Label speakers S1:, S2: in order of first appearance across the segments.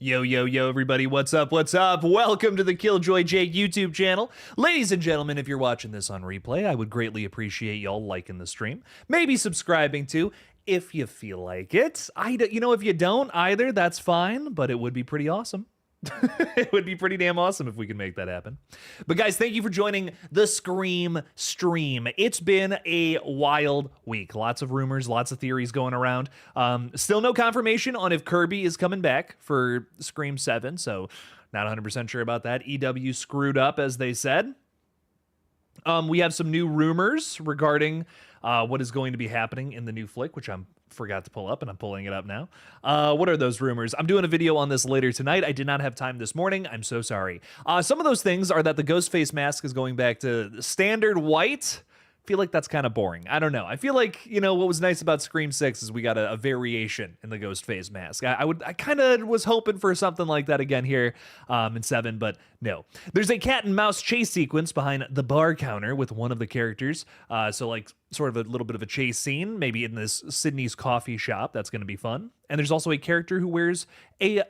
S1: Yo, yo, yo, everybody, what's up, what's up? Welcome to the KillJoy Jake YouTube channel. Ladies and gentlemen, if you're watching this on replay, I would greatly appreciate y'all liking the stream, maybe subscribing too, if you feel like it. If you don't either, that's fine, but it would be pretty awesome. It would be pretty damn awesome if we could make that happen. But guys, thank you for joining the Scream stream. It's been a wild week. Lots of rumors, lots of theories going around. Still no confirmation on if Kirby is coming back for Scream 7, so not 100% sure about that. EW screwed up, as they said. We have some new rumors regarding what is going to be happening in the new flick, which I forgot to pull up, and I'm pulling it up now. What are those rumors? I'm doing a video on this later tonight. I did not have time this morning. I'm so sorry. Some of those things are that the Ghostface mask is going back to standard white. I feel like that's kind of boring. I don't know. I feel like, what was nice about Scream 6 is we got a variation in the Ghostface mask. I kind of was hoping for something like that again here in 7, but no. There's a cat and mouse chase sequence behind the bar counter with one of the characters. So like sort of a little bit of a chase scene, maybe in this Sydney's coffee shop. That's going to be fun. And there's also a character who wears a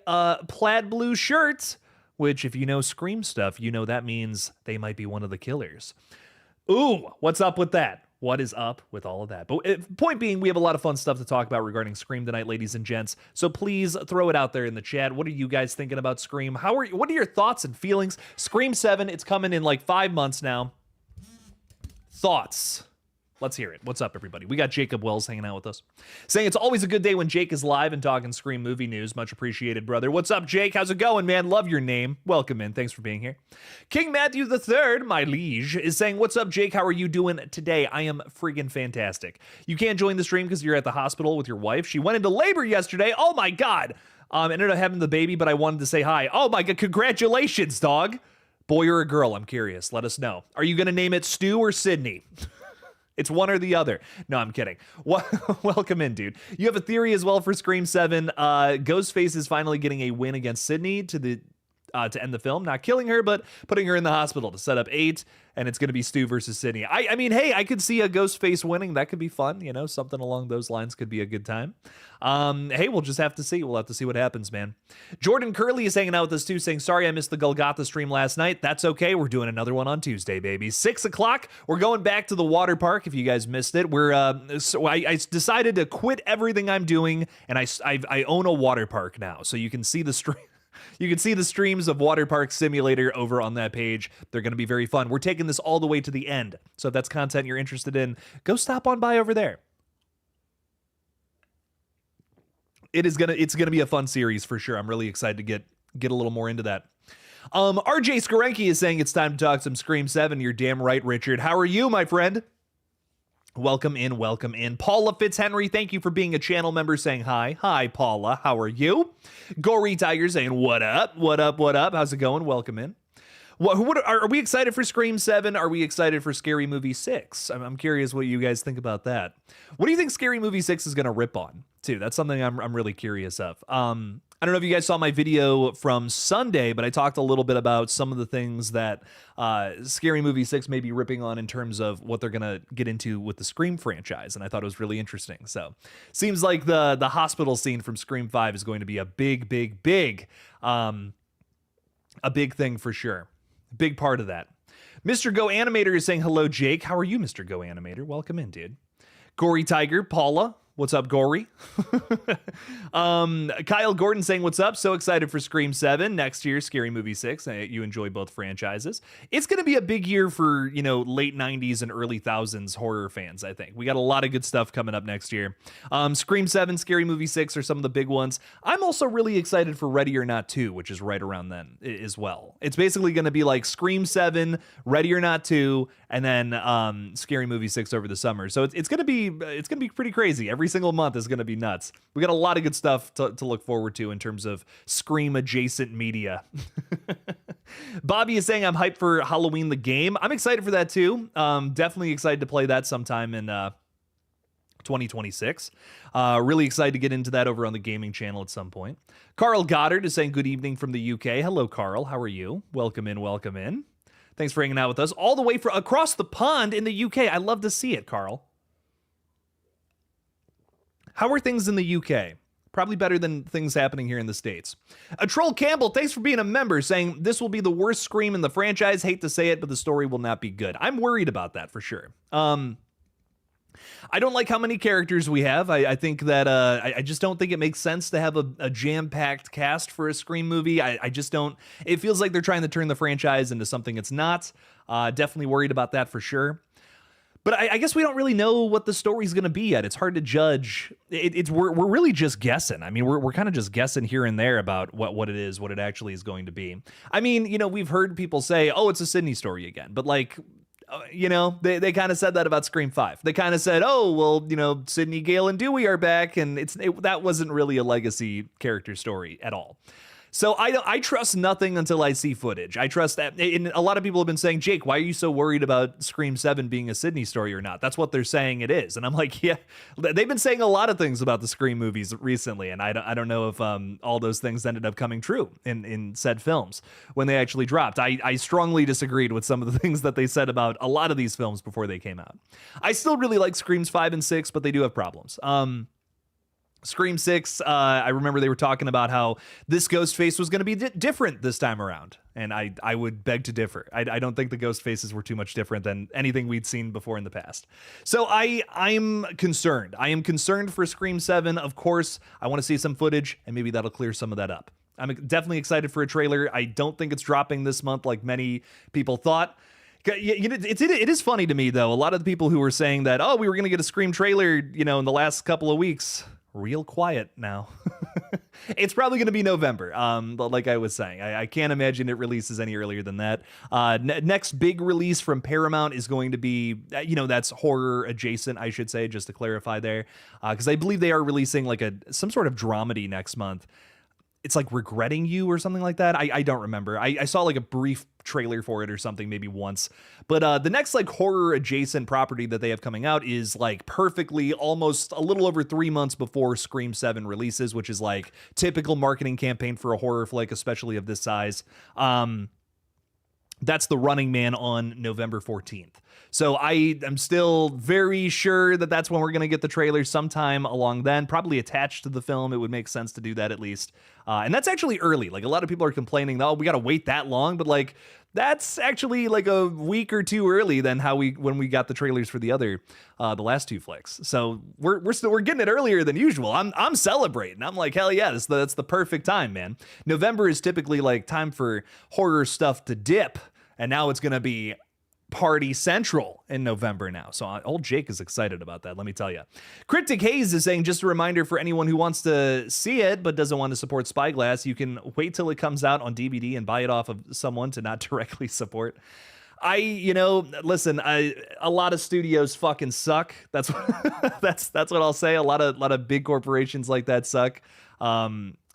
S1: plaid blue shirt, which if you know Scream stuff, you know that means they might be one of the killers. Ooh, what's up with that? What is up with all of that? But point being, we have a lot of fun stuff to talk about regarding Scream tonight, ladies and gents. So please throw it out there in the chat. What are you guys thinking about Scream? What are your thoughts and feelings? Scream 7, it's coming in like 5 months now. Thoughts? Let's hear it. What's up, everybody? We got Jacob Wells hanging out with us, saying it's always a good day when Jake is live and talking Scream movie news. Much appreciated, brother. What's up, Jake? How's it going, man? Love your name. Welcome in. Thanks for being here. King Matthew III, my liege, is saying, what's up, Jake? How are you doing today? I am friggin' fantastic. You can't join the stream because you're at the hospital with your wife. She went into labor yesterday. Oh, my God. Ended up having the baby, but I wanted to say hi. Oh, my God. Congratulations, dog. Boy or a girl? I'm curious. Let us know. Are you going to name it Stu or Sydney? It's one or the other. No, I'm kidding. Welcome in, dude. You have a theory as well for Scream 7. Ghostface is finally getting a win against Sydney to end the film. Not killing her, but putting her in the hospital to set up 8. And it's going to be Stu versus Sydney. I mean, hey, I could see a Ghostface winning. That could be fun. Something along those lines could be a good time. Hey, we'll just have to see. We'll have to see what happens, man. Jordan Curley is hanging out with us too, saying, sorry I missed the GullGotha stream last night. That's okay. We're doing another one on Tuesday, baby. 6 o'clock. We're going back to the water park if you guys missed it. I decided to quit everything I'm doing, and I own a water park now. So you can see the stream. You can see the streams of Water Park Simulator over on that page. They're going to be very fun. We're taking this all the way to the end. So if that's content you're interested in, go stop on by over there. It's gonna be a fun series for sure. I'm really excited to get a little more into that. RJ Skarenki is saying it's time to talk some Scream 7. You're damn right, Richard. How are you, my friend? Welcome in, welcome in. Paula Fitzhenry, thank you for being a channel member, saying hi. Hi, Paula, how are you? Gory Tiger saying, what up, what up, what up? How's it going? Welcome in. Are we excited for Scream 7? Are we excited for Scary Movie 6? I'm curious what you guys think about that. What do you think Scary Movie 6 is going to rip on, too? That's something I'm really curious of. I don't know if you guys saw my video from Sunday, but I talked a little bit about some of the things that Scary Movie 6 may be ripping on in terms of what they're going to get into with the Scream franchise, and I thought it was really interesting. So, seems like the hospital scene from Scream 5 is going to be a big thing for sure. Big part of that. Mr. Go Animator is saying, hello, Jake. How are you, Mr. Go Animator? Welcome in, dude. Gory Tiger, Paula. What's up, Gory? Kyle Gordon saying, what's up? So excited for Scream 7. Next year, Scary Movie 6. You enjoy both franchises. It's going to be a big year for, late 90s and early thousands horror fans, I think. We got a lot of good stuff coming up next year. Scream 7, Scary Movie 6 are some of the big ones. I'm also really excited for Ready or Not 2, which is right around then as well. It's basically going to be like Scream 7, Ready or Not 2, and then Scary Movie 6 over the summer. So it's going to be pretty crazy. Every single month is going to be nuts. We got a lot of good stuff to look forward to in terms of Scream adjacent media. Bobby is saying I'm hyped for Halloween the game. I'm excited for that too. Definitely excited to play that sometime in 2026. Really excited to get into that over on the gaming channel at some point. Carl Goddard is saying good evening from the UK. Hello, Carl. How are you? Welcome in, welcome in. Thanks for hanging out with us all the way across the pond in the UK. I love to see it, Carl. How are things in the UK? Probably better than things happening here in the States. A Troll Campbell, thanks for being a member, saying this will be the worst Scream in the franchise. Hate to say it, but the story will not be good. I'm worried about that for sure. I don't like how many characters we have. I think that I just don't think it makes sense to have a jam-packed cast for a Scream movie. I just don't. It feels like they're trying to turn the franchise into something it's not. Definitely worried about that for sure. But I guess we don't really know what the story's going to be yet. It's hard to judge. We're really just guessing. I mean, we're kind of just guessing here and there about what it is, what it actually is going to be. I mean, you know, we've heard people say, oh, it's a Sydney story again. But like, you know, they kind of said that about Scream 5. They kind of said, oh, well, you know, Sydney, Gale, and Dewey are back. And that wasn't really a legacy character story at all. So I trust nothing until I see footage. I trust that. And a lot of people have been saying, Jake, why are you so worried about Scream 7 being a Sydney story or not? That's what they're saying it is. And I'm like, yeah, they've been saying a lot of things about the Scream movies recently. And I don't know if all those things ended up coming true in said films when they actually dropped. I strongly disagreed with some of the things that they said about a lot of these films before they came out. I still really like Screams 5 and 6, but they do have problems. Scream 6, I remember they were talking about how this Ghostface was going to be different this time around. And I would beg to differ. I don't think the Ghostfaces were too much different than anything we'd seen before in the past. So I'm concerned. I am concerned for Scream 7. Of course, I want to see some footage, and maybe that'll clear some of that up. I'm definitely excited for a trailer. I don't think it's dropping this month like many people thought. You know, it is funny to me, though. A lot of the people who were saying that, oh, we were going to get a Scream trailer, you know, in the last couple of weeks, real quiet now. It's probably going to be November, but like I was saying, I can't imagine it releases any earlier than that. Next big release from Paramount is going to be, you know, that's horror adjacent, I should say, just to clarify there, because I believe they are releasing like some sort of dramedy next month. It's like Regretting You or something like that. I don't remember. I saw like a brief trailer for it or something maybe once. But the next like horror adjacent property that they have coming out is like perfectly almost a little over 3 months before Scream 7 releases, which is like typical marketing campaign for a horror flick, especially of this size. That's The Running Man on November 14th. So I am still very sure that that's when we're going to get the trailer sometime along then, probably attached to the film. It would make sense to do that at least. And that's actually early. Like a lot of people are complaining, oh, we got to wait that long. But like that's actually like a week or two early than when we got the trailers for the last two flicks. So we're getting it earlier than usual. I'm celebrating. I'm like, hell yeah, that's the perfect time, man. November is typically like time for horror stuff to dip. And now it's going to be Party Central in November now. So old Jake is excited about that, let me tell you. Cryptic Haze is saying, just a reminder for anyone who wants to see it but doesn't want to support Spyglass, you can wait till it comes out on DVD and buy it off of someone to not directly support. Listen, a lot of studios fucking suck. That's what, that's what I'll say. A lot of big corporations like that suck.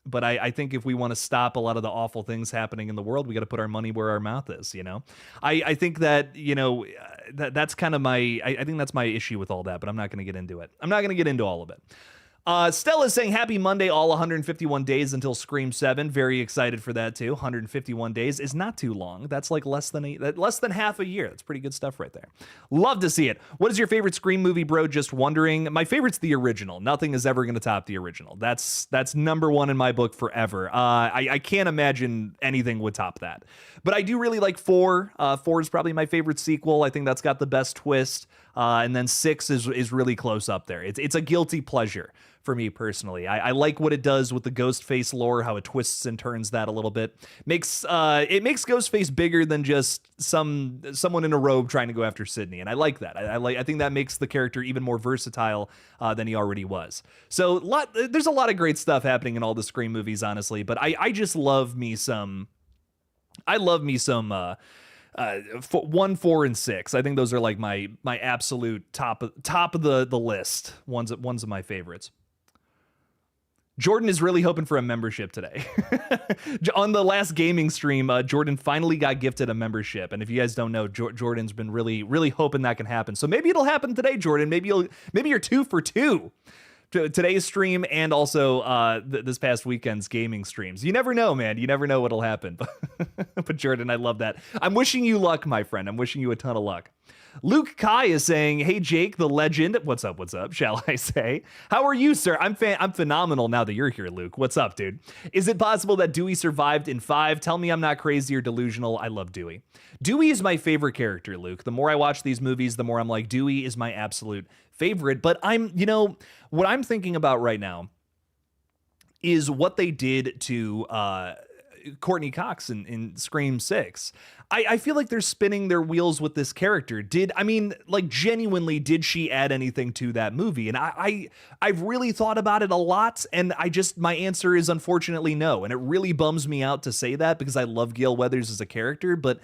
S1: But I think if we want to stop a lot of the awful things happening in the world, we got to put our money where our mouth is, you know? I think that, you know, that's kind of I think that's my issue with all that, but I'm not going to get into it. I'm not going to get into all of it. Stella is saying, happy Monday, all 151 days until Scream 7. Very excited for that, too. 151 days is not too long. That's like less than half a year. That's pretty good stuff right there. Love to see it. What is your favorite Scream movie, bro? Just wondering. My favorite's the original. Nothing is ever going to top the original. That's number one in my book forever. I can't imagine anything would top that. But I do really like 4. 4 is probably my favorite sequel. I think that's got the best twist. And then 6 is really close up there. It's a guilty pleasure for me personally. I like what it does with the Ghostface lore, how it twists and turns that a little bit. It makes Ghostface bigger than just someone in a robe trying to go after Sydney, and I like that. I think that makes the character even more versatile than he already was. So there's a lot of great stuff happening in all the Scream movies, honestly. But I just love me some. I love me some. 1, 4, and 6. I think those are like my absolute top of the list. Ones of my favorites. Jordan is really hoping for a membership today. On the last gaming stream, Jordan finally got gifted a membership, and if you guys don't know, Jordan's been really hoping that can happen. So maybe it'll happen today, Jordan. Maybe you're 2 for 2. Today's stream and also this past weekend's gaming streams. You never know, man. You never know what'll happen. But Jordan, I love that. I'm wishing you luck, my friend. I'm wishing you a ton of luck. Luke Kai is saying, "Hey Jake, the legend. What's up? What's up? Shall I say? How are you, sir? I'm phenomenal now that you're here, Luke. What's up, dude? Is it possible that Dewey survived in 5? Tell me I'm not crazy or delusional. I love Dewey. Dewey is my favorite character, Luke. The more I watch these movies, the more I'm like, Dewey is my absolute favorite. But what I'm thinking about right now is what they did to Courtney Cox in Scream 6. I feel like they're spinning their wheels with this character. Genuinely, did she add anything to that movie? And I've really thought about it a lot, and my answer is unfortunately no. And it really bums me out to say that because I love Gale Weathers as a character, but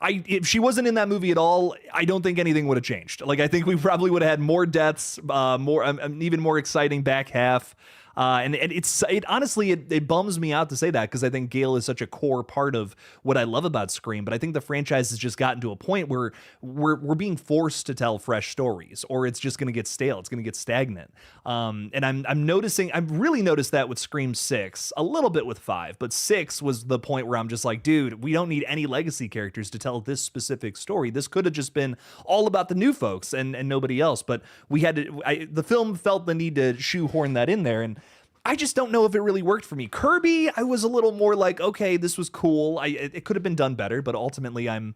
S1: if she wasn't in that movie at all, I don't think anything would have changed. Like, I think we probably would have had more deaths, even more exciting back half. And it honestly bums me out to say that because I think Gale is such a core part of what I love about Scream. But I think the franchise has just gotten to a point where we're being forced to tell fresh stories, or it's just going to get stale. It's going to get stagnant. And I've really noticed that with Scream 6, a little bit with 5, but 6 was the point where I'm just like, dude, we don't need any legacy characters to tell this specific story. This could have just been all about the new folks and nobody else. But the film felt the need to shoehorn that in there, and I just don't know if it really worked for me. Kirby, I was a little more like, okay, this was cool. It could have been done better, but ultimately I'm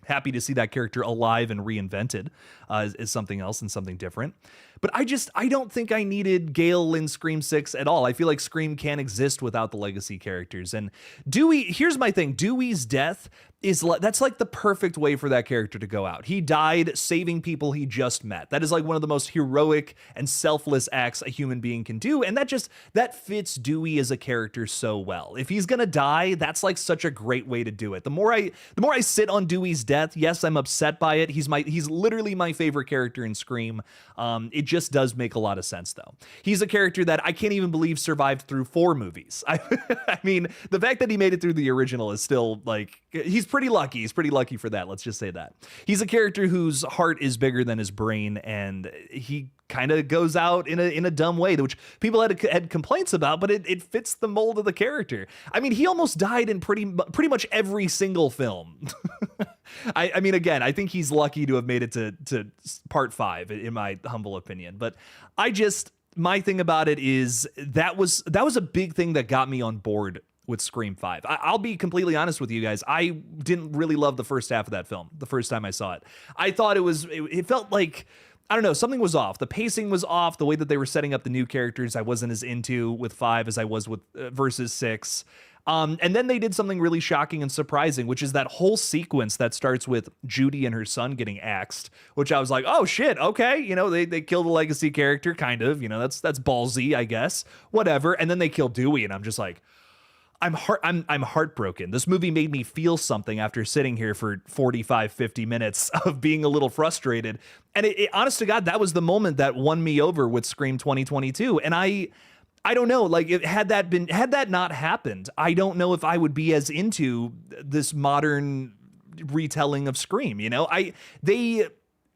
S1: happy to see that character alive and reinvented as something else and something different. But I don't think I needed Gale in Scream 6 at all. I feel like Scream can't exist without the legacy characters. And Dewey, here's my thing. Dewey's death that's like the perfect way for that character to go out. He died saving people he just met. That is like one of the most heroic and selfless acts a human being can do. And that fits Dewey as a character so well. If he's gonna die, that's like such a great way to do it. The more I sit on Dewey's death, yes, I'm upset by it. He's literally my favorite character in Scream. It just does make a lot of sense though. He's a character that I can't even believe survived through 4 movies. I mean, the fact that he made it through the original is still like, he's pretty lucky. He's pretty lucky for that. Let's just say that. He's a character whose heart is bigger than his brain, and he kind of goes out in a dumb way, which people had complaints about, but it fits the mold of the character. I mean, he almost died in pretty much every single film. I mean, again, I think he's lucky to have made it to part 5, in my humble opinion. But my thing about it is that was a big thing that got me on board with Scream 5. I'll be completely honest with you guys. I didn't really love the first half of that film the first time I saw it. I thought it felt like, I don't know, something was off. The pacing was off. The way that they were setting up the new characters, I wasn't as into with 5 as I was with versus 6. And then they did something really shocking and surprising, which is that whole sequence that starts with Judy and her son getting axed, which I was like, oh shit, okay, they killed a legacy character, kind of, that's ballsy, I guess, whatever. And then they kill Dewey, and I'm just like, I'm heartbroken. This movie made me feel something after sitting here for 45, 50 minutes of being a little frustrated. And honest to God, that was the moment that won me over with Scream 2022. And I don't know, like, had that not happened, I don't know if I would be as into this modern retelling of Scream. I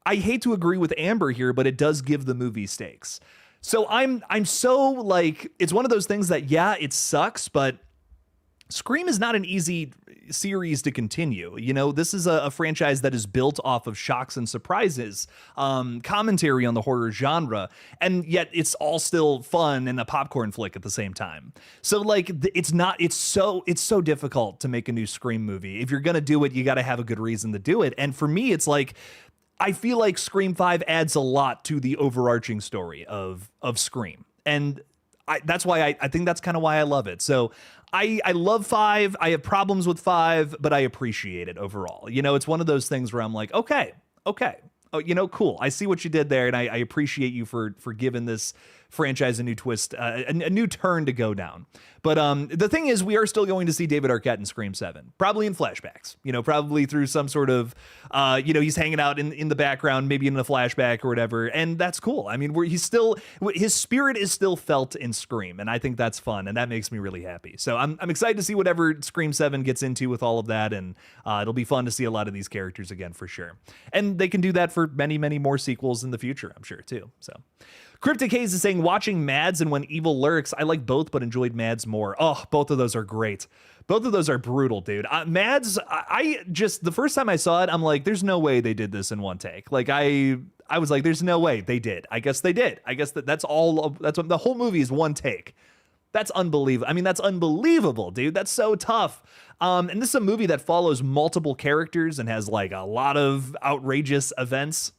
S1: hate to agree with Amber here, but it does give the movie stakes. So I'm so like, it's one of those things that, yeah, it sucks, but Scream is not an easy series to continue. This is a franchise that is built off of shocks and surprises, commentary on the horror genre, and yet it's all still fun and a popcorn flick at the same time. So like, it's so difficult to make a new Scream movie. If you're going to do it, you got to have a good reason to do it. And for me, it's like, I feel like Scream 5 adds a lot to the overarching story of Scream. And that's why I think that's kind of why I love it. So I love 5. I have problems with 5, but I appreciate it overall. It's one of those things where I'm like, okay. Oh, cool. I see what you did there, and I appreciate you for giving this franchise a new twist, a new turn to go down. But the thing is, we are still going to see David Arquette in Scream 7, probably in flashbacks, probably through some sort of, he's hanging out in the background, maybe in a flashback or whatever. And that's cool. I mean, his spirit is still felt in Scream. And I think that's fun. And that makes me really happy. So I'm excited to see whatever Scream 7 gets into with all of that. And it'll be fun to see a lot of these characters again, for sure. And they can do that for many, many more sequels in the future, I'm sure, too. So Cryptic Haze is saying, watching Mads and When Evil Lurks, I like both, but enjoyed Mads more. Oh, both of those are great. Both of those are brutal, dude. Mads, I just, the first time I saw it, I'm like, there's no way they did this in one take. Like, I was like, there's no way they did. I guess they did. I guess that's all, that's what the whole movie is, one take. That's unbelievable. I mean, that's unbelievable, dude. That's so tough. And this is a movie that follows multiple characters and has like a lot of outrageous events.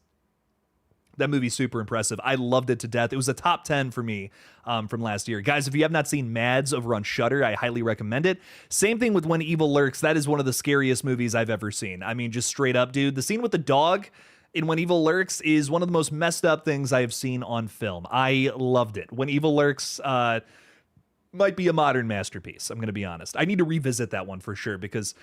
S1: That movie's super impressive. I loved it to death. It was a top 10 for me from last year. Guys, if you have not seen Mads over on Shudder, I highly recommend it. Same thing with When Evil Lurks. That is one of the scariest movies I've ever seen. I mean, just straight up, dude. The scene with the dog in When Evil Lurks is one of the most messed up things I have seen on film. I loved it. When Evil Lurks might be a modern masterpiece, I'm going to be honest. I need to revisit that one for sure because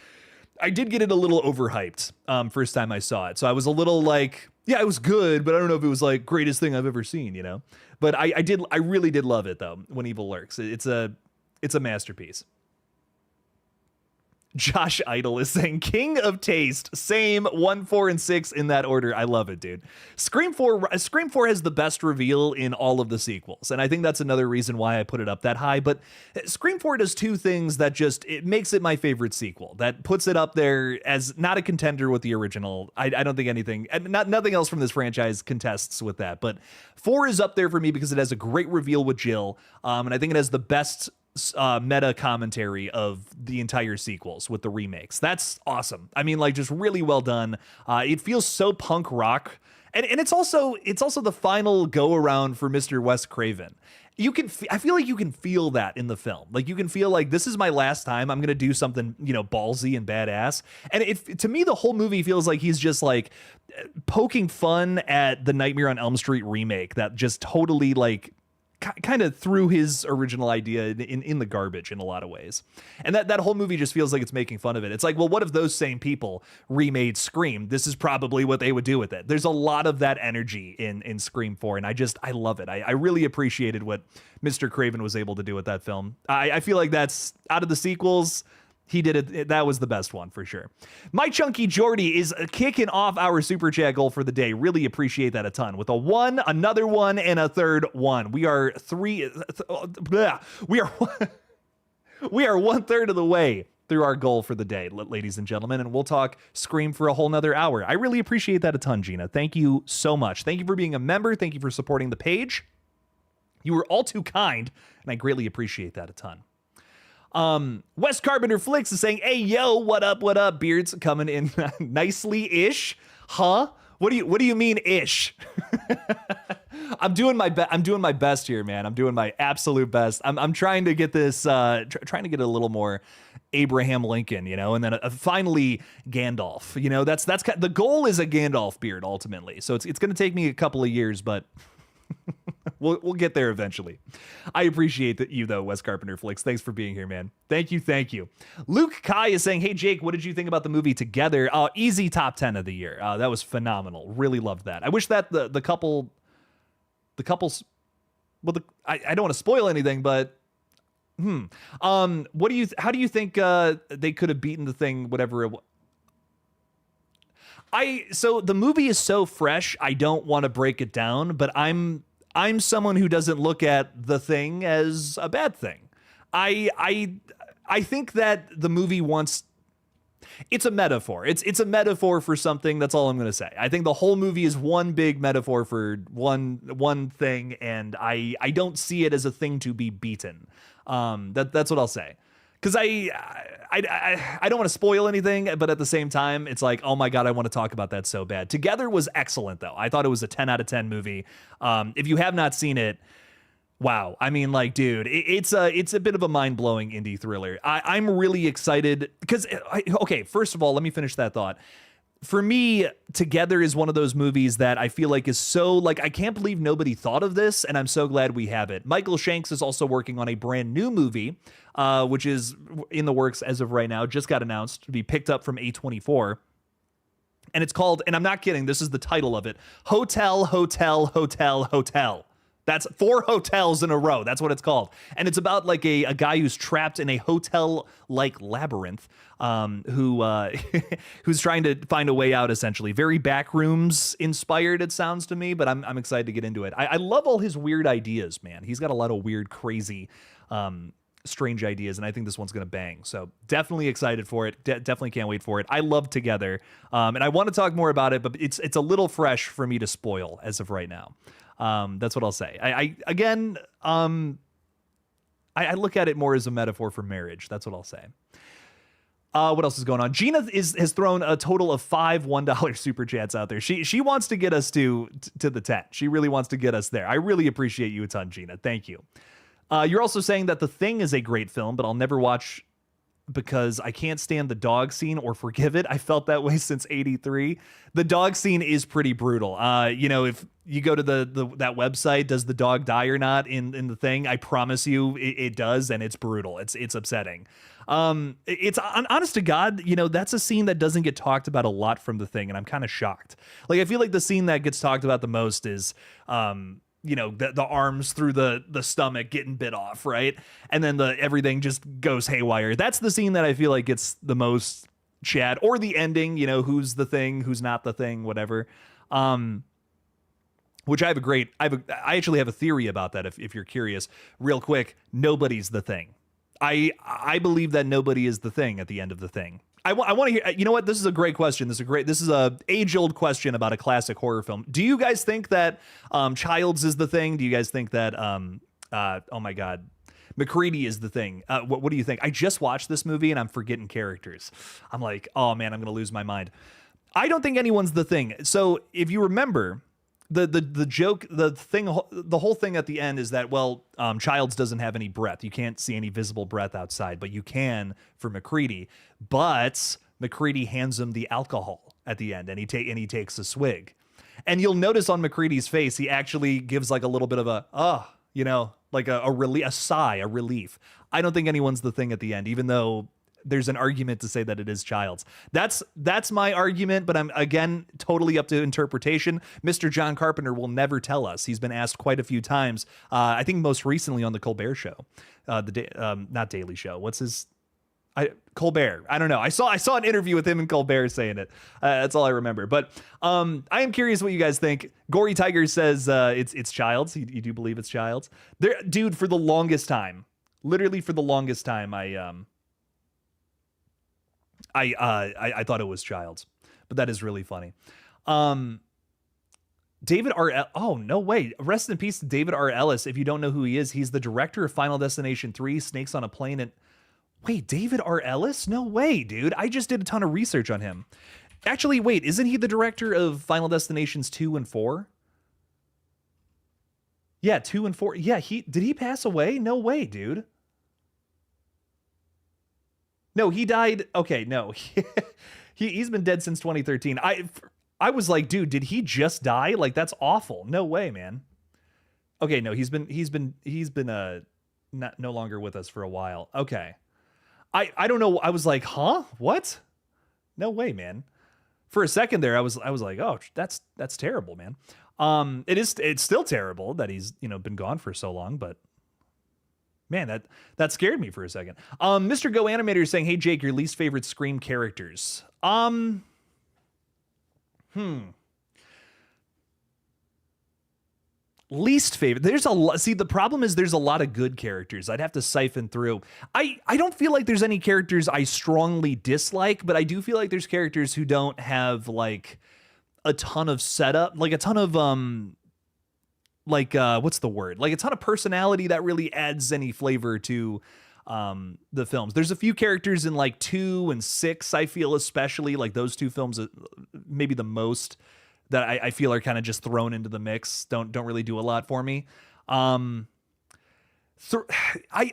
S1: I did get it a little overhyped first time I saw it. So I was a little like, yeah, it was good, but I don't know if it was like greatest thing I've ever seen, you know? But I really did love it though, When Evil Lurks. It's a masterpiece. Josh Idol is saying King of Taste, same 1, 4, and 6 in that order. I love it, dude. Scream 4 has the best reveal in all of the sequels, and I think that's another reason why I put it up that high. But Scream 4 does two things that just, it makes it my favorite sequel. That puts it up there as not a contender with the original. I don't think anything, nothing else from this franchise contests with that. But 4 is up there for me because it has a great reveal with Jill, and I think it has the best meta commentary of the entire sequels with the remakes. That's awesome. I mean, like, just really well done. It feels so punk rock, and it's also the final go around for Mr. Wes Craven. I feel like you can feel that in the film. Like, you can feel like this is my last time. I'm gonna do something, you know, ballsy and badass. And to me, the whole movie feels like he's just like poking fun at the Nightmare on Elm Street remake that just totally like kind of threw his original idea in the garbage in a lot of ways. And that whole movie just feels like it's making fun of it. It's like, well, what if those same people remade Scream? This is probably what they would do with it. There's a lot of that energy in Scream 4, and I love it. I really appreciated what Mr. Craven was able to do with that film. I feel like that's, out of the sequels, he did it. That was the best one for sure. My Chunky Jordy is kicking off our super chat goal for the day. Really appreciate that a ton. With a 1, another 1, and a third 1. We are 1/3 of the way through our goal for the day, ladies and gentlemen, and we'll talk Scream for a whole nother hour. I really appreciate that a ton, Gina. Thank you so much. Thank you for being a member. Thank you for supporting the page. You were all too kind, and I greatly appreciate that a ton. Wes Carpenter Flicks is saying, hey, yo, what up, Beards coming in nicely-ish. Huh? What do you mean ish? I'm doing my best here, man. I'm doing my absolute best. I'm trying to get this, trying to get a little more Abraham Lincoln, you know, and then finally Gandalf, you know, that's the goal is a Gandalf beard ultimately. So it's going to take me a couple of years, but we'll get there eventually. I appreciate that you though, Wes Carpenter Flicks. Thanks for being here, man. Thank you. Luke Kai is saying, hey Jake, what did you think about the movie Together? Easy top 10 of the year. That was phenomenal. Really loved that. I wish that the couples, well, I don't want to spoil anything, but how do you think they could have beaten the thing, whatever it was? So the movie is so fresh, I don't want to break it down, but I'm someone who doesn't look at the thing as a bad thing. I think that the movie wants, it's a metaphor. It's a metaphor for something. That's all I'm going to say. I think the whole movie is one big metaphor for one thing, and I don't see it as a thing to be beaten. That's what I'll say. Because I don't want to spoil anything, but at the same time, it's like, oh my God, I want to talk about that so bad. Together was excellent, though. I thought it was a 10 out of 10 movie. If you have not seen it, wow. I mean, like, dude, it's a bit of a mind-blowing indie thriller. I'm really excited because, okay, first of all, let me finish that thought. For me, Together is one of those movies that I feel like is so, like, I can't believe nobody thought of this, and I'm so glad we have it. Michael Shanks is also working on a brand new movie, which is in the works as of right now, just got announced to be picked up from A24. And it's called, and I'm not kidding, this is the title of it, Hotel, Hotel, Hotel, Hotel. That's 4 hotels in a row. That's what it's called. And it's about like a guy who's trapped in a hotel-like labyrinth, who who's trying to find a way out, essentially. Very Backrooms inspired, it sounds to me, but I'm excited to get into it. I love all his weird ideas, man. He's got a lot of weird, crazy, strange ideas, and I think this one's gonna bang. So definitely excited for it. Definitely can't wait for it. I love Together, and I want to talk more about it, but it's a little fresh for me to spoil as of right now. That's what I'll say. I look at it more as a metaphor for marriage. That's what I'll say. What else is going on? Gina has thrown a total of 5 $1 super chats out there. She wants to get us to the 10. She really wants to get us there. I really appreciate you a ton, Gina. Thank you. You're also saying that The Thing is a great film, but I'll never watch because I can't stand the dog scene or forgive it. I felt that way since '83. The dog scene is pretty brutal. If you go to that website, does the dog die or not in The Thing? I promise you it does, and it's brutal. It's upsetting. It's honest to God, that's a scene that doesn't get talked about a lot from The Thing, and I'm kind of shocked. Like, I feel like the scene that gets talked about the most is the arms through the stomach getting bit off, right? And then everything just goes haywire. That's the scene that I feel like gets the most chat, or the ending, who's the thing, who's not the thing, whatever. Which I actually have a theory about that if you're curious. Real quick, nobody's the thing. I believe that nobody is the thing at the end of The Thing. I want to hear, you know what? This is a great question. This is a age-old question about a classic horror film. Do you guys think that Childs is the thing? Do you guys think that, oh my God, McCready is the thing? What do you think? I just watched this movie and I'm forgetting characters. I'm like, oh man, I'm going to lose my mind. I don't think anyone's the thing. So if you remember, the joke, the whole thing at the end is that, Childs doesn't have any breath. You can't see any visible breath outside, but you can for McCready. But McCready hands him the alcohol at the end, and he takes a swig. And you'll notice on McCready's face, he actually gives like a little bit of like a sigh, a relief. I don't think anyone's the thing at the end, even though there's an argument to say that it is Childs. That's my argument, but I'm, again, totally up to interpretation. Mr. John Carpenter will never tell us. He's been asked quite a few times. I think most recently on the Colbert Show, not Daily Show. What's his? Colbert. I don't know. I saw an interview with him and Colbert saying it. That's all I remember. But I am curious what you guys think. Gory Tiger says it's Childs. You do believe it's Childs? Dude, for the longest time, literally for the longest time, I thought it was Childs, but that is really funny. David R. Oh, no way. Rest in peace to David R. Ellis. If you don't know who he is, he's the director of Final Destination 3, Snakes on a Plane. And wait, David R. Ellis? No way, dude. I just did a ton of research on him. Actually, wait, isn't he the director of Final Destinations 2 and 4? Yeah, 2 and 4. Yeah, did he pass away? No way, dude. No, he died. Okay, no. He's been dead since 2013. I was like, dude, did he just die? Like, that's awful. No way, man. Okay, no, he's been no longer with us for a while. Okay. I don't know. I was like, huh? What? No way, man. For a second there, I was like, oh, that's terrible, man. It's still terrible that he's, been gone for so long, but man, that scared me for a second. Mr. Go Animator is saying, hey Jake, your least favorite Scream characters. Least favorite. There's a lot. See, the problem is there's a lot of good characters. I'd have to siphon through. I don't feel like there's any characters I strongly dislike, but I do feel like there's characters who don't have like a ton of setup, like a ton of what's the word? Like a ton of personality that really adds any flavor to the films. There's a few characters in like 2 and 6, I feel, especially like those two films, maybe the most, that I feel are kind of just thrown into the mix. Don't really do a lot for me. I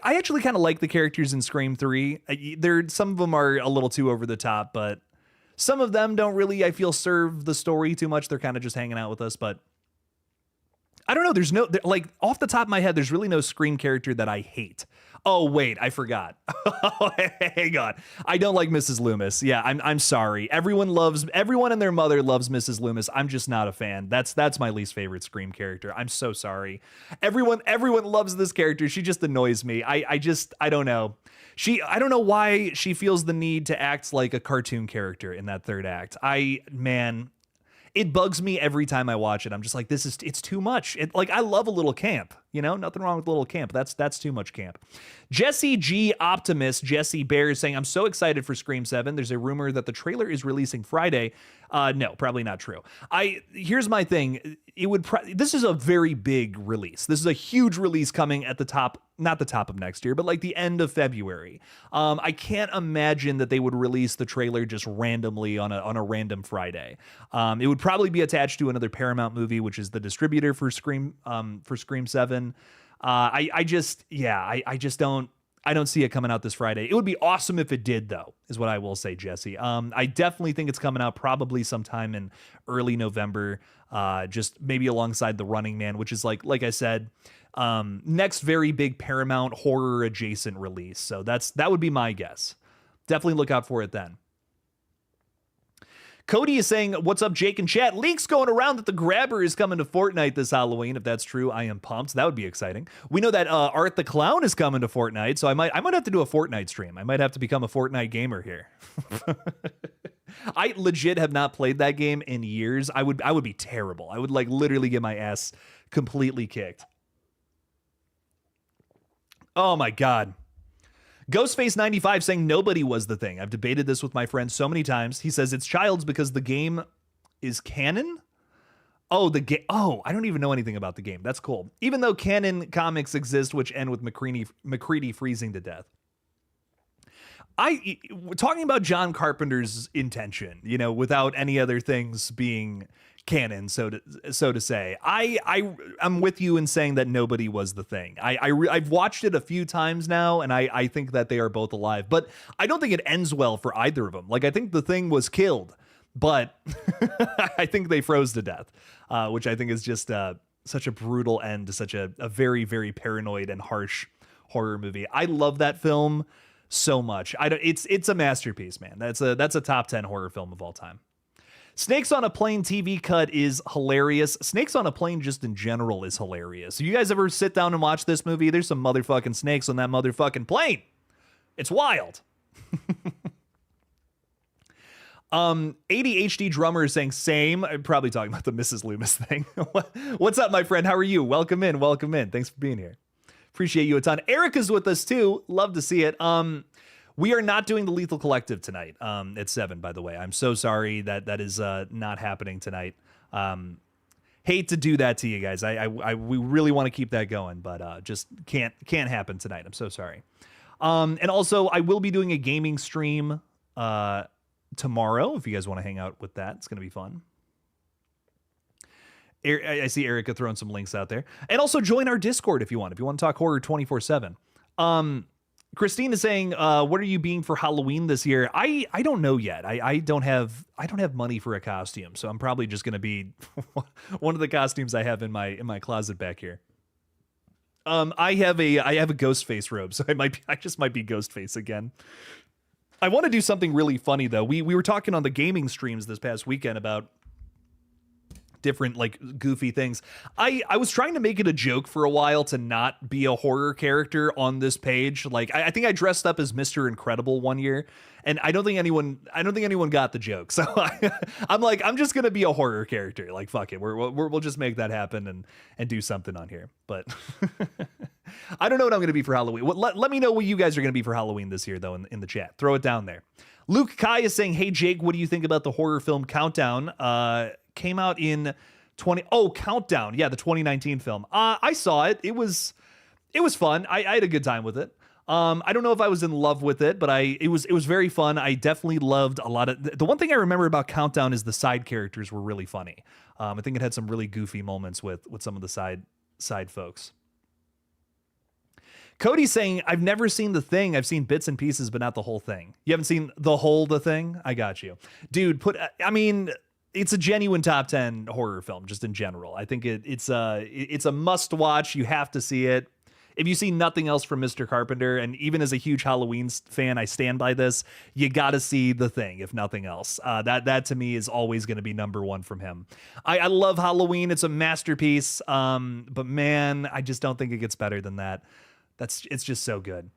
S1: actually kind of like the characters in Scream 3. Some of them are a little too over the top, but some of them don't really, I feel, serve the story too much. They're kind of just hanging out with us, but I don't know. There's like off the top of my head, there's really no Scream character that I hate. Oh wait, I forgot. Hang on. I don't like Mrs. Loomis. Yeah, I'm sorry. Everyone and their mother loves Mrs. Loomis. I'm just not a fan. That's my least favorite Scream character. I'm so sorry. Everyone loves this character. She just annoys me. I don't know. I don't know why she feels the need to act like a cartoon character in that third act. Man, it bugs me every time I watch it. I'm just like, it's too much. I love a little camp, nothing wrong with a little camp. That's too much camp. Jesse G Optimist, Jesse Bear is saying, I'm so excited for Scream 7. There's a rumor that the trailer is releasing Friday. No, probably not true. Here's my thing. This is a very big release. This is a huge release coming at the top, not the top of next year, but like the end of February. I can't imagine that they would release the trailer just randomly on a random Friday. It would probably be attached to another Paramount movie, which is the distributor for Scream 7. I don't see it coming out this Friday. It would be awesome if it did, though, is what I will say, Jesse. I definitely think it's coming out probably sometime in early November, just maybe alongside The Running Man, which is like I said, next very big Paramount horror adjacent release. So that would be my guess. Definitely look out for it then. Cody is saying, what's up, Jake and chat? Leaks going around that the Grabber is coming to Fortnite this Halloween. If that's true, I am pumped. That would be exciting. We know that Art the Clown is coming to Fortnite, so I might have to do a Fortnite stream. I might have to become a Fortnite gamer here. I legit have not played that game in years. I would be terrible. I would literally get my ass completely kicked. Oh my God. Ghostface 95 saying nobody was the thing. I've debated this with my friend so many times. He says it's Child's because the game is canon. Oh, the game. Oh, I don't even know anything about the game. That's cool. Even though canon comics exist, which end with McCready freezing to death. Talking about John Carpenter's intention, without any other things being canon, so to say. I'm with you in saying that nobody was the thing. I've watched it a few times now, and I think that they are both alive, but I don't think it ends well for either of them. I think the thing was killed, but I think they froze to death, which I think is just such a brutal end to such a very, very paranoid and harsh horror movie. I love that film so much. It's a masterpiece, man. That's a top 10 horror film of all time. Snakes on a Plane TV cut is hilarious. Snakes on a Plane just in general is hilarious. You guys ever sit down and watch this movie? There's some motherfucking snakes on that motherfucking plane. It's wild. ADHD drummer is saying same. I'm probably talking about the Mrs. Loomis thing. What's up, my friend? How are you? Welcome in. Thanks for being here. Appreciate you a ton. Erica's with us too. Love to see it. We are not doing the Lethal Collective tonight at 7, by the way. I'm so sorry that is not happening tonight. Hate to do that to you guys. We really want to keep that going, but just can't happen tonight. I'm so sorry. And also, I will be doing a gaming stream tomorrow. If you guys want to hang out with that, it's going to be fun. I see Erica throwing some links out there. And also join our Discord if you want to talk horror 24/7. Christine is saying, what are you being for Halloween this year? I don't know yet. I don't have money for a costume, so I'm probably just going to be one of the costumes I have in my closet back here. I have a Ghostface robe, so I just might be Ghostface again. I want to do something really funny though. We were talking on the gaming streams this past weekend about different goofy things. I was trying to make it a joke for a while to not be a horror character on this page. I think I dressed up as Mr. Incredible one year, and I don't think anyone got the joke. So I'm just gonna be a horror character. Fuck it, we'll just make that happen and do something on here. But I don't know what I'm gonna be for Halloween. Let me know what you guys are gonna be for Halloween this year though in the chat. Throw it down there. Luke Kai is saying, hey Jake, what do you think about the horror film Countdown? Came out in Countdown. Yeah, the 2019 film. I saw it. It was fun. I had a good time with it. I don't know if I was in love with it, but it was very fun. I definitely loved a lot of the one thing I remember about Countdown is the side characters were really funny. I think it had some really goofy moments with some of the side folks. Cody's saying, I've never seen The Thing. I've seen bits and pieces, but not the whole thing. You haven't seen The Thing? I got you. Dude, it's a genuine top 10 horror film just in general. I think it's a must watch. You have to see it. if you see nothing else from Mr. Carpenter, and even as a huge Halloween fan, I stand by this, you got to see The Thing, if nothing else. That to me is always going to be number one from him. I love Halloween. It's a masterpiece. But man, I just don't think it gets better than that. It's just so good.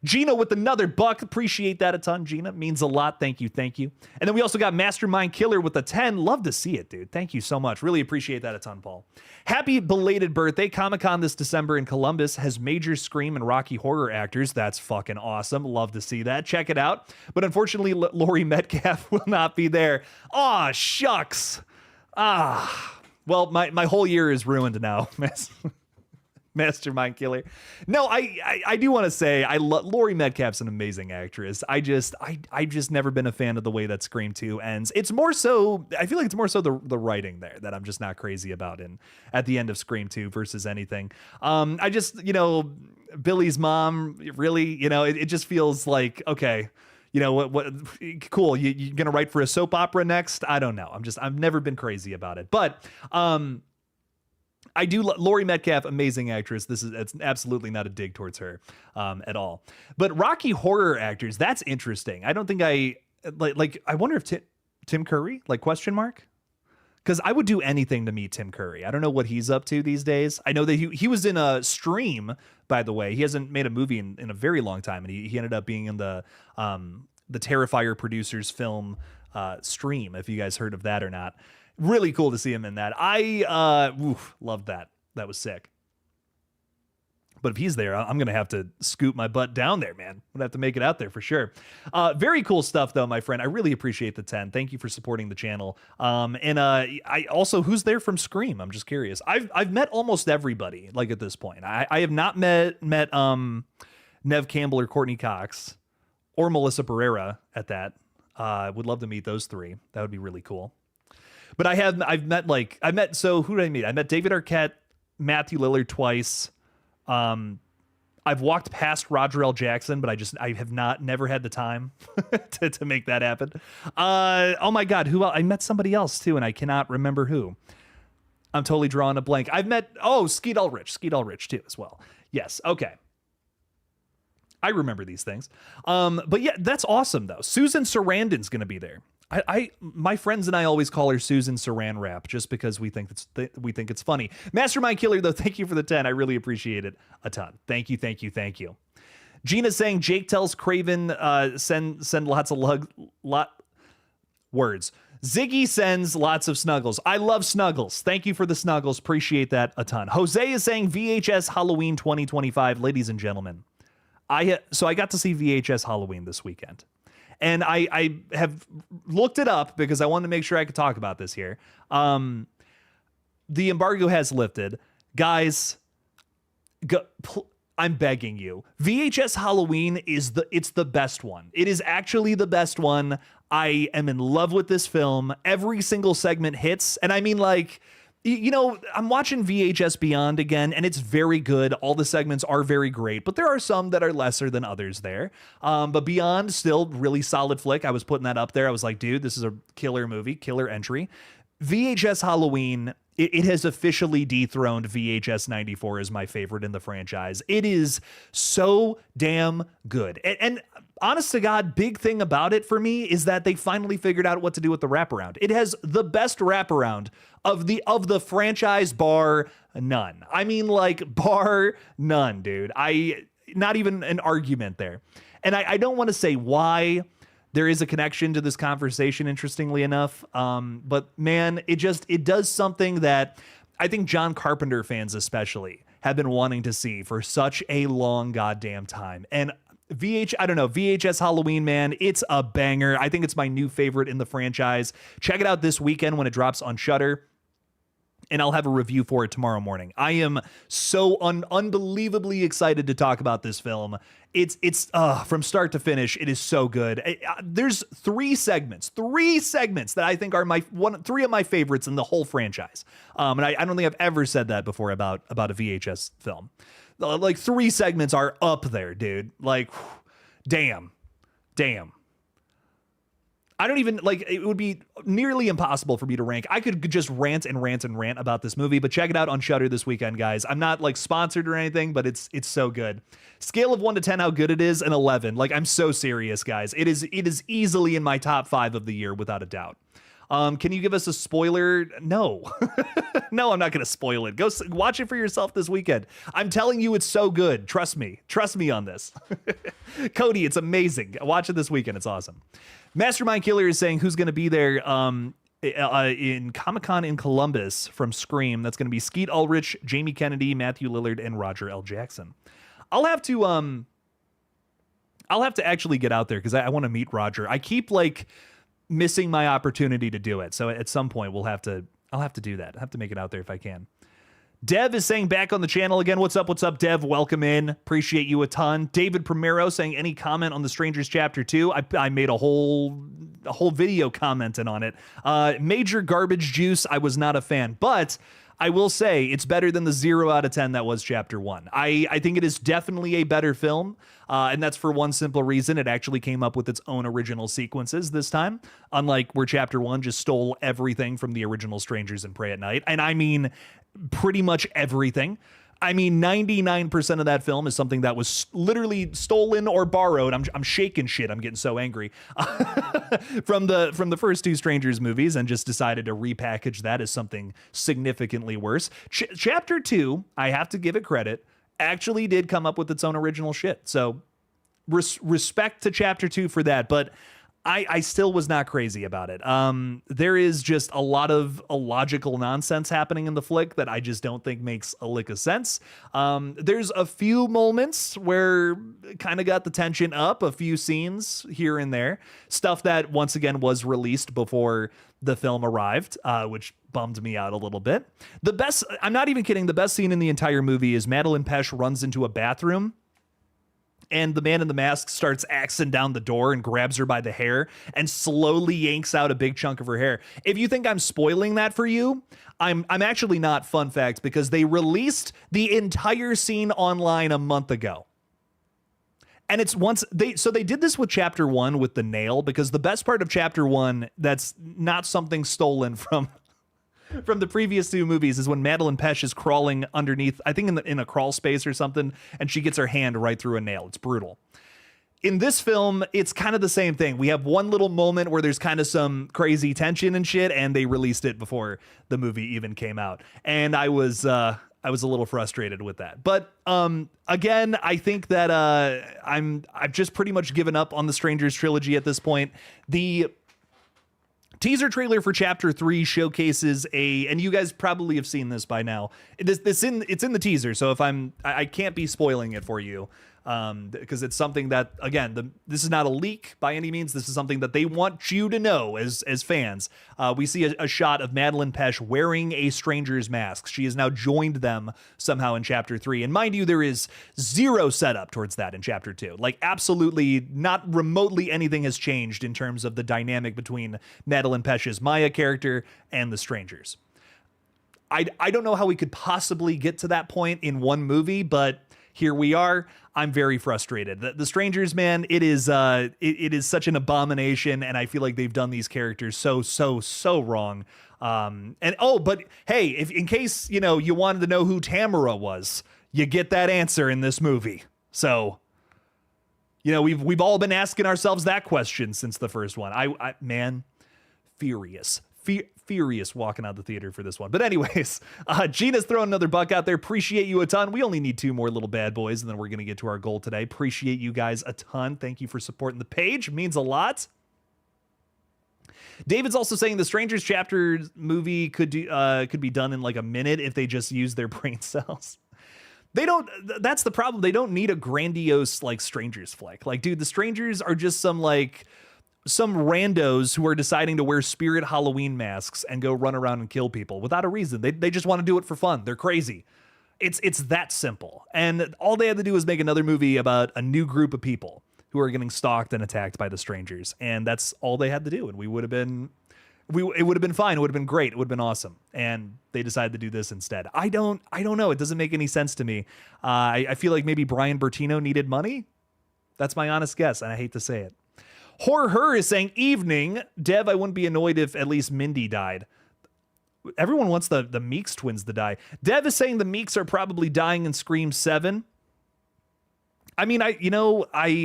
S1: Gina with another buck. Appreciate that a ton, Gina. Means a lot. Thank you. Thank you. And then we also got Mastermind Killer with a 10. Love to see it, dude. Thank you so much. Really appreciate that a ton, Paul. Happy belated birthday. Comic-Con this December in Columbus has major Scream and Rocky Horror actors. That's fucking awesome. Love to see that. Check it out. But unfortunately, Laurie Metcalf will not be there. Aw, shucks. Well, my whole year is ruined now. Mastermind Killer. No, I do want to say I love Laurie Metcalf's an amazing actress. I just never been a fan of the way that Scream 2 ends. It's more so, I feel like it's more so the writing there that I'm just not crazy about at the end of Scream 2 versus anything. I just, Billy's mom, really, it just feels like, okay, what cool, you're gonna write for a soap opera next? I don't know. I've never been crazy about it. But I do. Laurie Metcalf, amazing actress. It's absolutely not a dig towards her at all. But Rocky Horror actors, that's interesting. I don't think I wonder if Tim Curry, question mark? Because I would do anything to meet Tim Curry. I don't know what he's up to these days. I know that he was in a Stream, by the way. He hasn't made a movie in a very long time, and he ended up being in the Terrifier producers film Stream, if you guys heard of that or not. Really cool to see him in that. I loved that. That was sick. But if he's there, I'm going to have to scoot my butt down there, man. I'm going to have to make it out there for sure. Very cool stuff, though, my friend. I really appreciate the 10. Thank you for supporting the channel. And I also, who's there from Scream? I'm just curious. I've met almost everybody, at this point. I have not met Nev Campbell or Courtney Cox or Melissa Barrera at that. I would love to meet those three. That would be really cool. But so who did I meet? I met David Arquette, Matthew Lillard twice. I've walked past Roger L. Jackson, but I have never had the time to make that happen. Oh my God, who else? I met somebody else too, and I cannot remember who. I'm totally drawing a blank. I've met, Skeet Ulrich too as well. Yes. Okay. I remember these things. But yeah, that's awesome though. Susan Sarandon's going to be there. My friends and I always call her Susan Saran Wrap just because we think it's funny. Mastermind Killer, though, thank you for the 10. I really appreciate it a ton. Thank you, thank you, thank you. Gina's saying Jake tells Craven send lots of words. Ziggy sends lots of snuggles. I love snuggles. Thank you for the snuggles. Appreciate that a ton. Jose is saying VHS Halloween 2025, ladies and gentlemen. So I got to see VHS Halloween this weekend. And I have looked it up because I wanted to make sure I could talk about this here. The embargo has lifted. Guys, I'm begging you. VHS Halloween it's the best one. It is actually the best one. I am in love with this film. Every single segment hits. And I mean, I'm watching VHS Beyond again, and it's very good. All the segments are very great, but there are some that are lesser than others there. But Beyond, still really solid flick. I was putting that up there. I was like, dude, this is a killer movie, killer entry. VHS Halloween, it has officially dethroned VHS 94 as my favorite in the franchise. It is so damn good. And honest to God, big thing about it for me is that they finally figured out what to do with the wraparound. It has the best wraparound of the franchise, bar none. I mean, bar none, dude. Not even an argument there. And I don't want to say why there is a connection to this conversation, interestingly enough. But man, it does something that I think John Carpenter fans especially have been wanting to see for such a long goddamn time. And VHS Halloween, man, it's a banger. I think it's my new favorite in the franchise. Check it out this weekend when it drops on Shudder, and I'll have a review for it tomorrow morning. I am so unbelievably excited to talk about this film. It's from start to finish, it is so good. There's three segments that I think are three of my favorites in the whole franchise. And I don't think I've ever said that before about a VHS film. Three segments are up there, dude. Damn. I don't even like it would be nearly impossible for me to rank. I could just rant and rant and rant about this movie, but check it out on Shudder this weekend, guys. I'm not like sponsored or anything, but it's so good. Scale of 1 to 10 how good it is, an 11. Like, I'm so serious, guys. It is easily in my top 5 of the year without a doubt. Can you give us a spoiler? No. No, I'm not going to spoil it. Go watch it for yourself this weekend. I'm telling you, it's so good. Trust me. Trust me on this. Cody, it's amazing. Watch it this weekend. It's awesome. Mastermind Killer is saying who's going to be there in Comic-Con in Columbus from Scream. That's going to be Skeet Ulrich, Jamie Kennedy, Matthew Lillard, and Roger L. Jackson. I'll have to actually get out there because I want to meet Roger. I keep like missing my opportunity to do it. So at some point I'll have to do that. I have to make it out there if I can. Dev is saying back on the channel again. What's up? What's up, Dev? Welcome in. Appreciate you a ton. David Primero saying any comment on The Strangers Chapter 2? I made a whole video commenting on it. Major garbage juice. I was not a fan, but I will say it's better than the 0 out of 10 that was Chapter 1. I think it is definitely a better film, and that's for one simple reason. It actually came up with its own original sequences this time, unlike where Chapter 1 just stole everything from the original Strangers and Prey at Night. And I mean pretty much everything. I mean, 99% of that film is something that was literally stolen or borrowed. I'm shaking shit. I'm getting so angry from the first 2 Strangers movies, and just decided to repackage that as something significantly worse. Chapter 2, I have to give it credit, actually did come up with its own original shit. So respect to Chapter 2 for that. But I still was not crazy about it. There is just a lot of illogical nonsense happening in the flick that I just don't think makes a lick of sense. There's a few moments where kind of got the tension up, a few scenes here and there, stuff that once again was released before the film arrived, which bummed me out a little bit. I'm not even kidding, the best scene in the entire movie is Madeline Pesh runs into a bathroom, and the man in the mask starts axing down the door and grabs her by the hair and slowly yanks out a big chunk of her hair. If you think I'm spoiling that for you, I'm actually not, fun fact, because they released the entire scene online a month ago. And it's they did this with Chapter 1 with the nail, because the best part of Chapter 1 that's not something stolen from the previous 2 movies is when Madeline Pesh is crawling underneath, I think in a crawl space or something, and she gets her hand right through a nail. It's brutal. In this film, it's kind of the same thing. We have one little moment where there's kind of some crazy tension and shit, and they released it before the movie even came out. And I was a little frustrated with that. But again, I think that I've just pretty much given up on the Strangers trilogy at this point. The teaser trailer for Chapter 3 showcases and you guys probably have seen this by now. It's in the teaser, so I can't be spoiling it for you, because it's something that, again, this is not a leak by any means. This is something that they want you to know as fans. We see a shot of Madeline Pesh wearing a stranger's mask. She has now joined them somehow in Chapter 3. And mind you, there is zero setup towards that in Chapter 2. Like, absolutely not remotely anything has changed in terms of the dynamic between Madeline Pesh's Maya character and the strangers. I don't know how we could possibly get to that point in one movie, but here we are. I'm very frustrated. The Strangers, man, it is such an abomination, and I feel like they've done these characters so wrong. But hey, if in case you wanted to know who Tamara was, you get that answer in this movie. So we've all been asking ourselves that question since the first one. I man, furious walking out the theater for this one. But anyways, Gina's throwing another buck out there. Appreciate you a ton. We only need 2 more little bad boys, and then we're going to get to our goal today. Appreciate you guys a ton. Thank you for supporting the page. It means a lot. David's also saying the Strangers Chapter movie could be done in like a minute if they just use their brain cells. That's the problem. They don't need a grandiose like Strangers flick. Like, dude, the Strangers are just some randos who are deciding to wear spirit Halloween masks and go run around and kill people without a reason. They just want to do it for fun. They're crazy. It's that simple. And all they had to do was make another movie about a new group of people who are getting stalked and attacked by the strangers. And that's all they had to do. And it would have been fine. It would have been great. It would have been awesome. And they decided to do this instead. I don't know. It doesn't make any sense to me. I feel like maybe Brian Bertino needed money. That's my honest guess. And I hate to say it. Her is saying evening. Dev, I wouldn't be annoyed if at least Mindy died. Everyone wants the Meeks twins to die. Dev is saying the Meeks are probably dying in Scream 7. I mean, I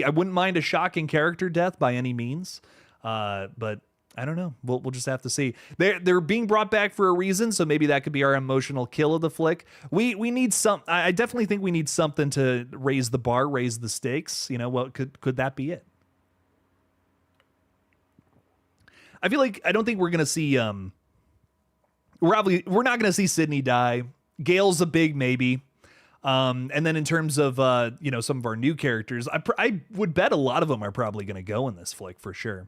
S1: wouldn't mind a shocking character death by any means, but I don't know. We'll just have to see. They're being brought back for a reason, so maybe that could be our emotional kill of the flick. We need some. I definitely think we need something to raise the bar, raise the stakes. You know, what could that be it? I feel like I don't think we're gonna see. We're not gonna see Sydney die. Gail's a big maybe. And then in terms of some of our new characters, I would bet a lot of them are probably gonna go in this flick for sure.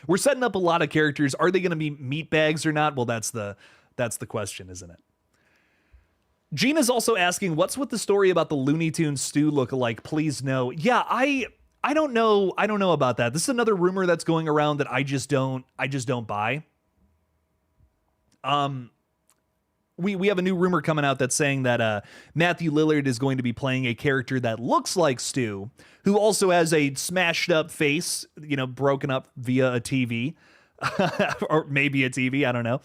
S1: We're setting up a lot of characters. Are they going to be meat bags or not? Well, that's the question, isn't it? Gina's also asking, what's with the story about the Looney Tunes Stu lookalike? Please no. Yeah, I don't know. I don't know about that. This is another rumor that's going around that I just don't buy. We have a new rumor coming out that's saying that Matthew Lillard is going to be playing a character that looks like Stu, who also has a smashed up face, broken up via a TV, or maybe a TV, I don't know.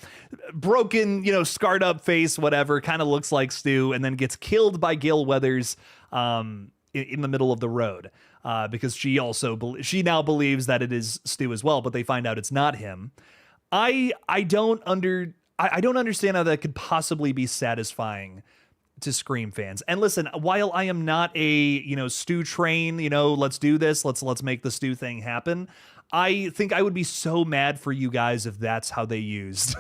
S1: Broken, scarred up face, whatever, kind of looks like Stu, and then gets killed by Gale Weathers in the middle of the road because she now believes that it is Stu as well, but they find out it's not him. I don't understand how that could possibly be satisfying to Scream fans. And listen, while I am not a, Stu train, let's do this, let's make the Stu thing happen, I think I would be so mad for you guys if that's how they used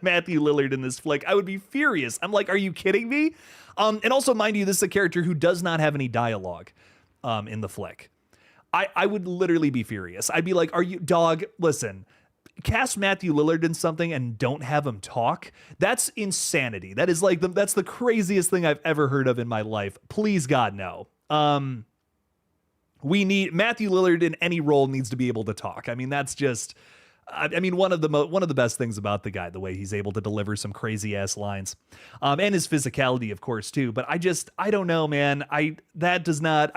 S1: Matthew Lillard in this flick. I would be furious. I'm like, are you kidding me? And also, mind you, this is a character who does not have any dialogue in the flick. I would literally be furious. I'd be like, are you, dog, listen, cast Matthew Lillard in something and don't have him talk. That's insanity. That is that's the craziest thing I've ever heard of in my life. Please, God, no. We need Matthew Lillard in any role needs to be able to talk. I mean, that's just, one of the best things about the guy, the way he's able to deliver some crazy ass lines, and his physicality, of course, too. But I don't know, man. I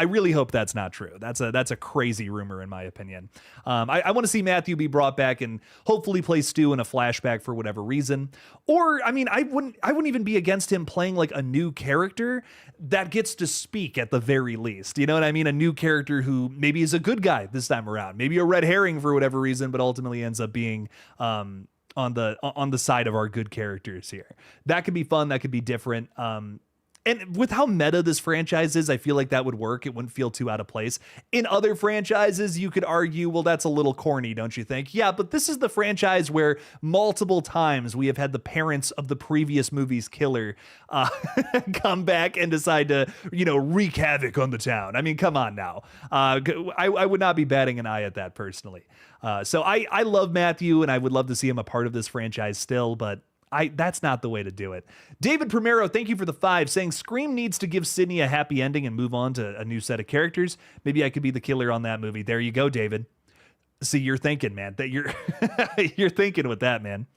S1: really hope that's not true. That's a crazy rumor, in my opinion. I want to see Matthew be brought back and hopefully play Stu in a flashback for whatever reason. Or, I wouldn't even be against him playing like a new character that gets to speak at the very least. You know what I mean? A new character who maybe is a good guy this time around, maybe a red herring for whatever reason, but ultimately ends up being on the side of our good characters here. That could be fun. That could be different. And with how meta this franchise is, I feel like that would work. It wouldn't feel too out of place. In other franchises, you could argue, well, that's a little corny, don't you think? Yeah, but this is the franchise where multiple times we have had the parents of the previous movie's killer come back and decide to, wreak havoc on the town. I mean, come on now. I would not be batting an eye at that personally. So I love Matthew, and I would love to see him a part of this franchise still, but that's not the way to do it. David Primero, thank you for the 5, saying Scream needs to give Sydney a happy ending and move on to a new set of characters. Maybe I could be the killer on that movie. There you go, David. See, you're thinking, man. That you're you're thinking with that, man.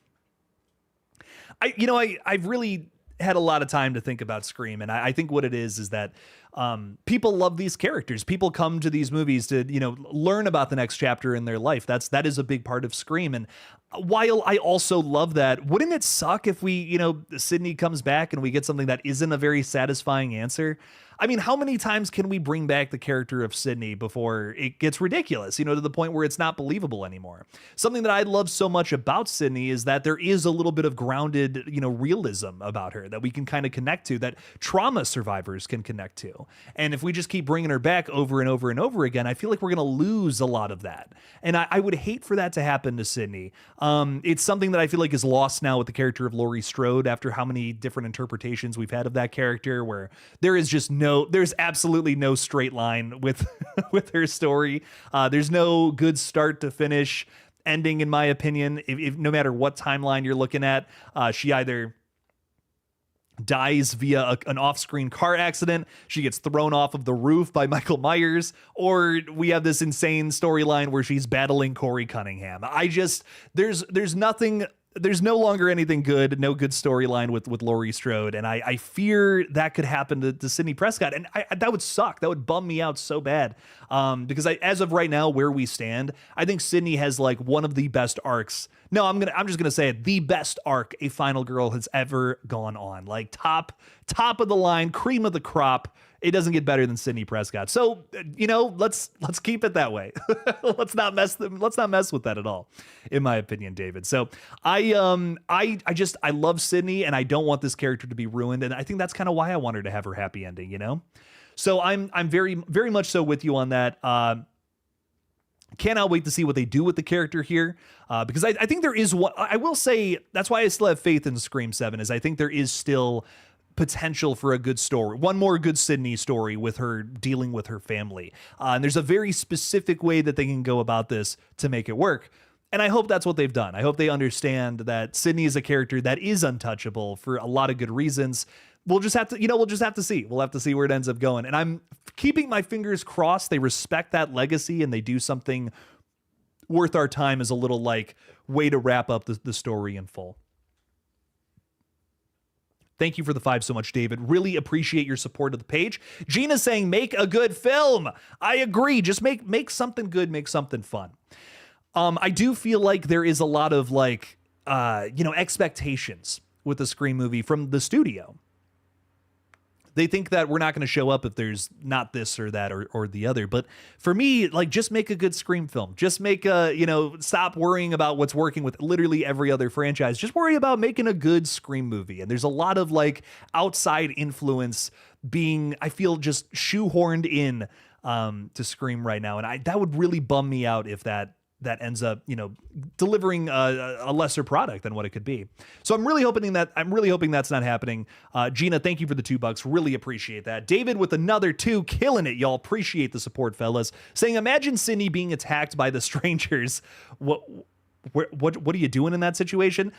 S1: I've really had a lot of time to think about Scream, and I think what it is that people love these characters. People come to these movies to, learn about the next chapter in their life. That is a big part of Scream. And while I also love that, wouldn't it suck if we, Sydney comes back and we get something that isn't a very satisfying answer? I mean, how many times can we bring back the character of Sydney before it gets ridiculous, to the point where it's not believable anymore? Something that I love so much about Sydney is that there is a little bit of grounded, realism about her that we can kind of connect to, that trauma survivors can connect to. And if we just keep bringing her back over and over and over again, I feel like we're going to lose a lot of that. And I would hate for that to happen to Sydney. It's something that I feel like is lost now with the character of Laurie Strode after how many different interpretations we've had of that character, where there's absolutely no straight line with with her story. There's no good start to finish ending, in my opinion. If no matter what timeline you're looking at, she either dies via an off-screen car accident, she gets thrown off of the roof by Michael Myers, or we have this insane storyline where she's battling Corey Cunningham. There's nothing there's no longer anything good, no good storyline with Laurie Strode, and I fear that could happen to Sidney Prescott, and that would suck. That would bum me out so bad, because as of right now, where we stand, I think Sidney has like one of the best arcs. No, I'm just gonna say it, the best arc a final girl has ever gone on, like top of the line, cream of the crop. It doesn't get better than Sidney Prescott. So, let's keep it that way. Let's not mess with that at all, in my opinion, David. So I love Sidney, and I don't want this character to be ruined. And I think that's kind of why I want her to have her happy ending, So I'm very, very much so with you on that. Cannot wait to see what they do with the character here, because I think there is what I will say. That's why I still have faith in Scream 7, is I think there is still potential for a good story, one more good Sidney story with her dealing with her family. And there's a very specific way that they can go about this to make it work. And I hope that's what they've done. I hope they understand that Sidney is a character that is untouchable for a lot of good reasons. We'll just have to see. We'll have to see where it ends up going. And I'm keeping my fingers crossed they respect that legacy and they do something worth our time as a little like way to wrap up the story in full. Thank you for the 5 so much, David. Really appreciate your support of the page. Gina's saying, make a good film. I agree. Just make something good, make something fun. I do feel like there is a lot of expectations with the Scream movie from the studio. They think that we're not going to show up if there's not this or that or the other. But for me, like, just make a good Scream film. Just make stop worrying about what's working with literally every other franchise. Just worry about making a good Scream movie. And there's a lot of like outside influence being, I feel, just shoehorned in to Scream right now. And that would really bum me out if that ends up, delivering a lesser product than what it could be. So I'm really hoping that's not happening. Gina, thank you for the $2. Really appreciate that. David with another 2, killing it, y'all. Appreciate the support, fellas. Saying, imagine Sidney being attacked by the strangers. What are you doing in that situation?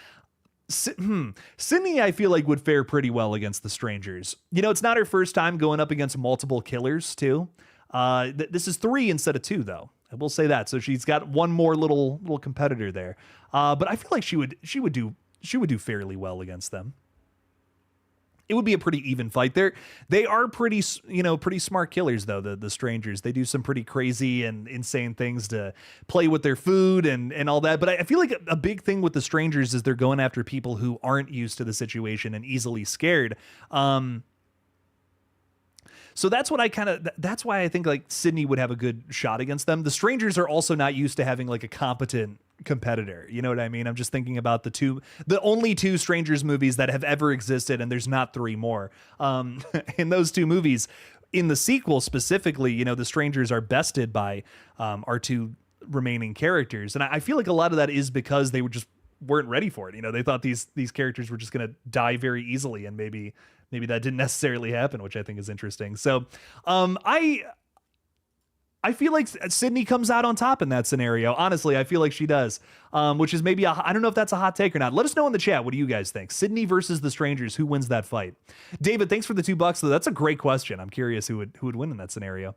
S1: Sidney, I feel like, would fare pretty well against the strangers. It's not her first time going up against multiple killers too. This is 3 instead of 2, though. I will say that. So she's got one more little competitor there. But I feel like she would do fairly well against them. It would be a pretty even fight there. They are pretty smart killers, though, the strangers. They do some pretty crazy and insane things to play with their food and all that. But I feel like a big thing with the strangers is they're going after people who aren't used to the situation and easily scared. So that's why I think like Sidney would have a good shot against them. The strangers are also not used to having like a competent competitor. You know what I mean? I'm just thinking about the only 2 strangers movies that have ever existed, and there's not 3 more. In those 2 movies, in the sequel specifically, the strangers are bested by our 2 remaining characters. And I feel like a lot of that is because they weren't ready for it. They thought these characters were just going to die very easily, and maybe that didn't necessarily happen, which I think is interesting. So I feel like Sidney comes out on top in that scenario. Honestly, I feel like she does, which is maybe I don't know if that's a hot take or not. Let us know in the chat. What do you guys think? Sidney versus the strangers. Who wins that fight? David, thanks for the $2, though. That's a great question. I'm curious who would win in that scenario.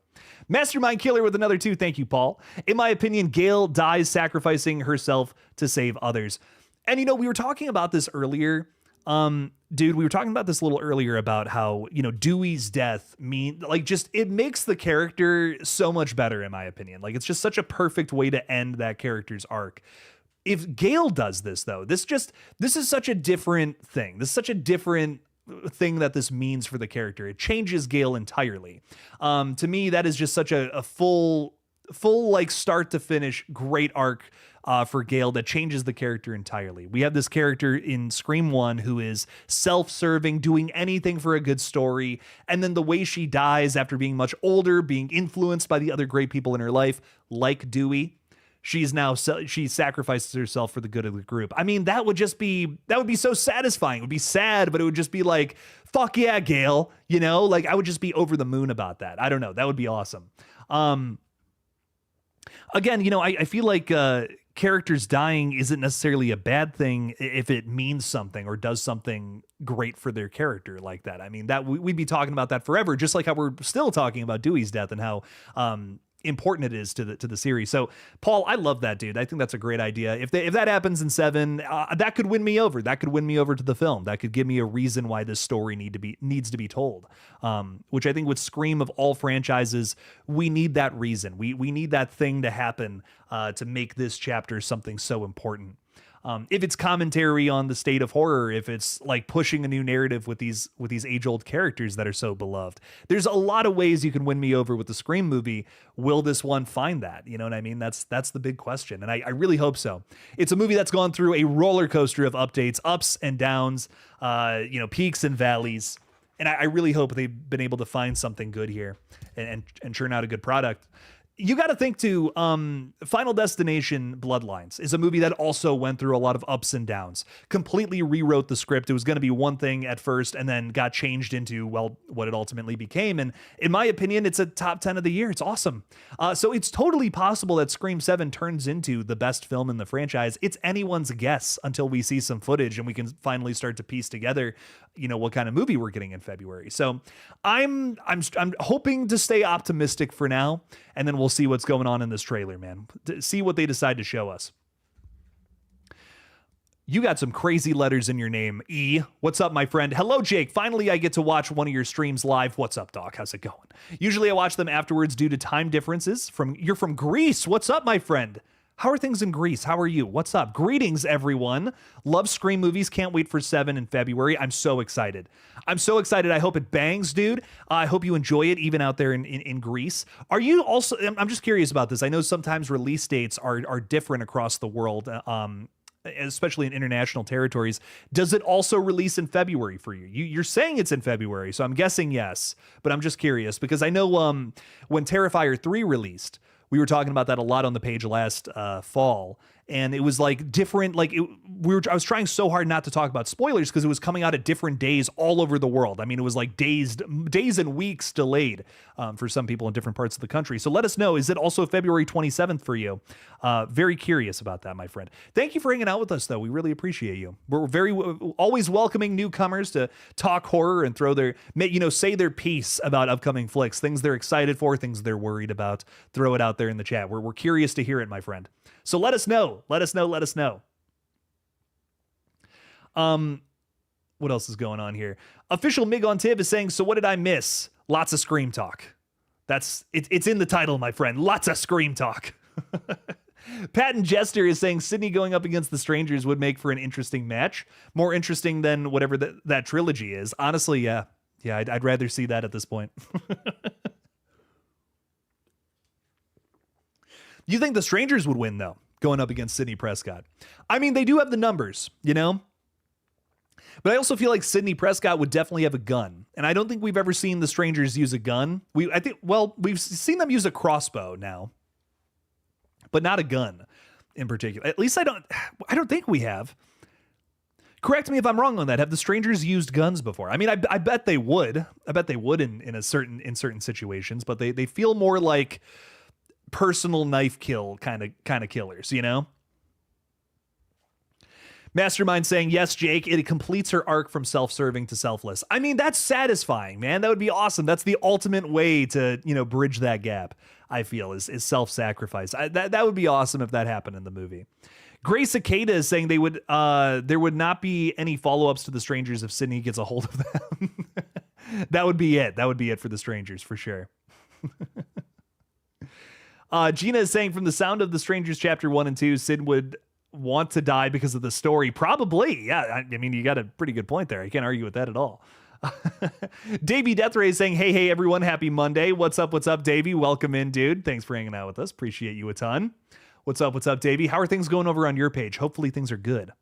S1: Mastermind Killer with another 2. Thank you, Paul. In my opinion, Gail dies sacrificing herself to save others. And, we were talking about this earlier. Dude, we were talking about this a little earlier about how, Dewey's death it makes the character so much better, in my opinion. Like, it's just such a perfect way to end that character's arc. If Gail does this, though, this is such a different thing. This is such a different thing that this means for the character. It changes Gail entirely. To me, that is just such a full like start to finish great arc for Gail that changes the character entirely. We have this character in Scream 1 who is self-serving, doing anything for a good story, and then the way she dies after being much older, being influenced by the other great people in her life, like Dewey, she sacrifices herself for the good of the group. I mean, that would be so satisfying. It would be sad, but it would just be like, fuck yeah, Gail, like I would just be over the moon about that. I don't know. That would be awesome. Again, I feel like characters dying isn't necessarily a bad thing if it means something or does something great for their character like that. I mean, that we'd be talking about that forever, just like how we're still talking about Dewey's death and how important it is to the series. So Paul, I love that, dude. I think that's a great idea. If that happens in 7, that could win me over. That could win me over to the film. That could give me a reason why this story needs to be told. Which I think would scream of all franchises. We need that reason. We need that thing to happen to make this chapter something so important. If it's commentary on the state of horror, if it's like pushing a new narrative with these age-old characters that are so beloved, there's a lot of ways you can win me over with the Scream movie. Will this one find that? You know what I mean? That's the big question, and I really hope so. It's a movie that's gone through a roller coaster of updates, ups and downs, peaks and valleys, and I really hope they've been able to find something good here and churn out a good product. You got to think too, Final Destination Bloodlines is a movie that also went through a lot of ups and downs, completely rewrote the script. It was going to be one thing at first and then got changed into, well, what it ultimately became. And in my opinion, it's a top 10 of the year. It's awesome. So it's totally possible that Scream 7 turns into the best film in the franchise. It's anyone's guess until we see some footage and we can finally start to piece together, what kind of movie we're getting in February. So I'm hoping to stay optimistic for now, and then we'll see what's going on in this trailer, man. See what they decide to show us. You got some crazy letters in your name, E. What's up, my friend? Hello, Jake. Finally, I get to watch one of your streams live. What's up, Doc? How's it going? Usually I watch them afterwards due to time differences. You're from Greece. What's up, my friend? How are things in Greece? How are you? What's up? Greetings, everyone. Love Scream movies. Can't wait for 7 in February. I'm so excited. I hope it bangs, dude. I hope you enjoy it, even out there in Greece. Are you also, I'm just curious about this. I know sometimes release dates are different across the world, especially in international territories. Does it also release in February for you? You're saying it's in February, so I'm guessing yes. But I'm just curious because I know when Terrifier 3 released, we were talking about that a lot on the page last fall, and it was like different. I was trying so hard not to talk about spoilers because it was coming out at different days all over the world. I mean, it was like days and weeks delayed for some people in different parts of the country. So let us know. Is it also February 27th for you? Very curious about that, my friend. Thank you for hanging out with us, though. We really appreciate you. We're always welcoming newcomers to talk horror and say their piece about upcoming flicks, things they're excited for, things they're worried about. Throw it out there in the chat. We're curious to hear it, my friend. So let us know. Let us know. What else is going on here? Official Mig on Tib is saying, so what did I miss? Lots of Scream talk. It's in the title, my friend. Lots of Scream talk. Patton Jester is saying Sydney going up against the Strangers would make for an interesting match. More interesting than whatever that trilogy is. Honestly, yeah. Yeah, I'd rather see that at this point. You think the Strangers would win, though, going up against Sidney Prescott? I mean, they do have the numbers, But I also feel like Sidney Prescott would definitely have a gun. And I don't think we've ever seen the Strangers use a gun. We've seen them use a crossbow now, but not a gun in particular. At least I don't think we have. Correct me if I'm wrong on that. Have the Strangers used guns before? I mean, I bet they would. I bet they would in certain situations, but they feel more like personal knife kill kind of killers, Mastermind saying, yes, Jake, it completes her arc from self-serving to selfless. I mean, that's satisfying, man. That would be awesome. That's the ultimate way to, bridge that gap, I feel, is self-sacrifice. That would be awesome if that happened in the movie. Grace Cicada is saying there would not be any follow-ups to the Strangers if Sydney gets a hold of them. That would be it. That would be it for the Strangers, for sure. Gina is saying, from the sound of the Strangers chapter 1 and 2, Sid would want to die because of the story. Probably. Yeah. I mean, you got a pretty good point there. I can't argue with that at all. Davey Deathray is saying, hey, everyone. Happy Monday. What's up, Davey? Welcome in, dude. Thanks for hanging out with us. Appreciate you a ton. What's up, Davey? How are things going over on your page? Hopefully things are good.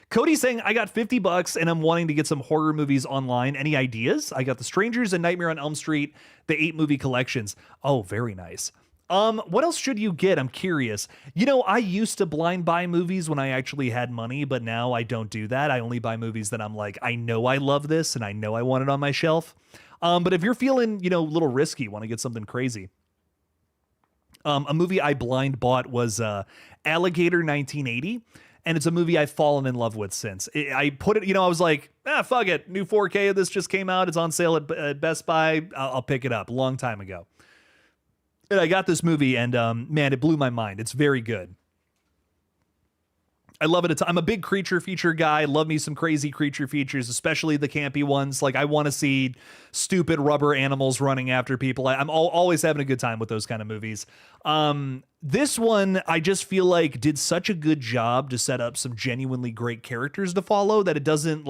S1: Cody's saying, I got $50 and I'm wanting to get some horror movies online. Any ideas? I got The Strangers and Nightmare on Elm Street, the 8 movie collections. Oh, very nice. What else should you get? I'm curious. I used to blind buy movies when I actually had money, but now I don't do that. I only buy movies that I'm like, I know I love this and I know I want it on my shelf. But if you're feeling, a little risky, want to get something crazy. A movie I blind bought was Alligator 1980. and it's a movie I've fallen in love with since. I put it, I was like, fuck it, new 4K of this just came out, it's on sale at Best Buy, I'll pick it up a long time ago. And I got this movie, and man, it blew my mind. It's very good. I love it. I'm a big creature feature guy. Love me some crazy creature features, especially the campy ones. Like, I want to see stupid rubber animals running after people. I'm always having a good time with those kind of movies. This one, I just feel like did such a good job to set up some genuinely great characters to follow that it doesn't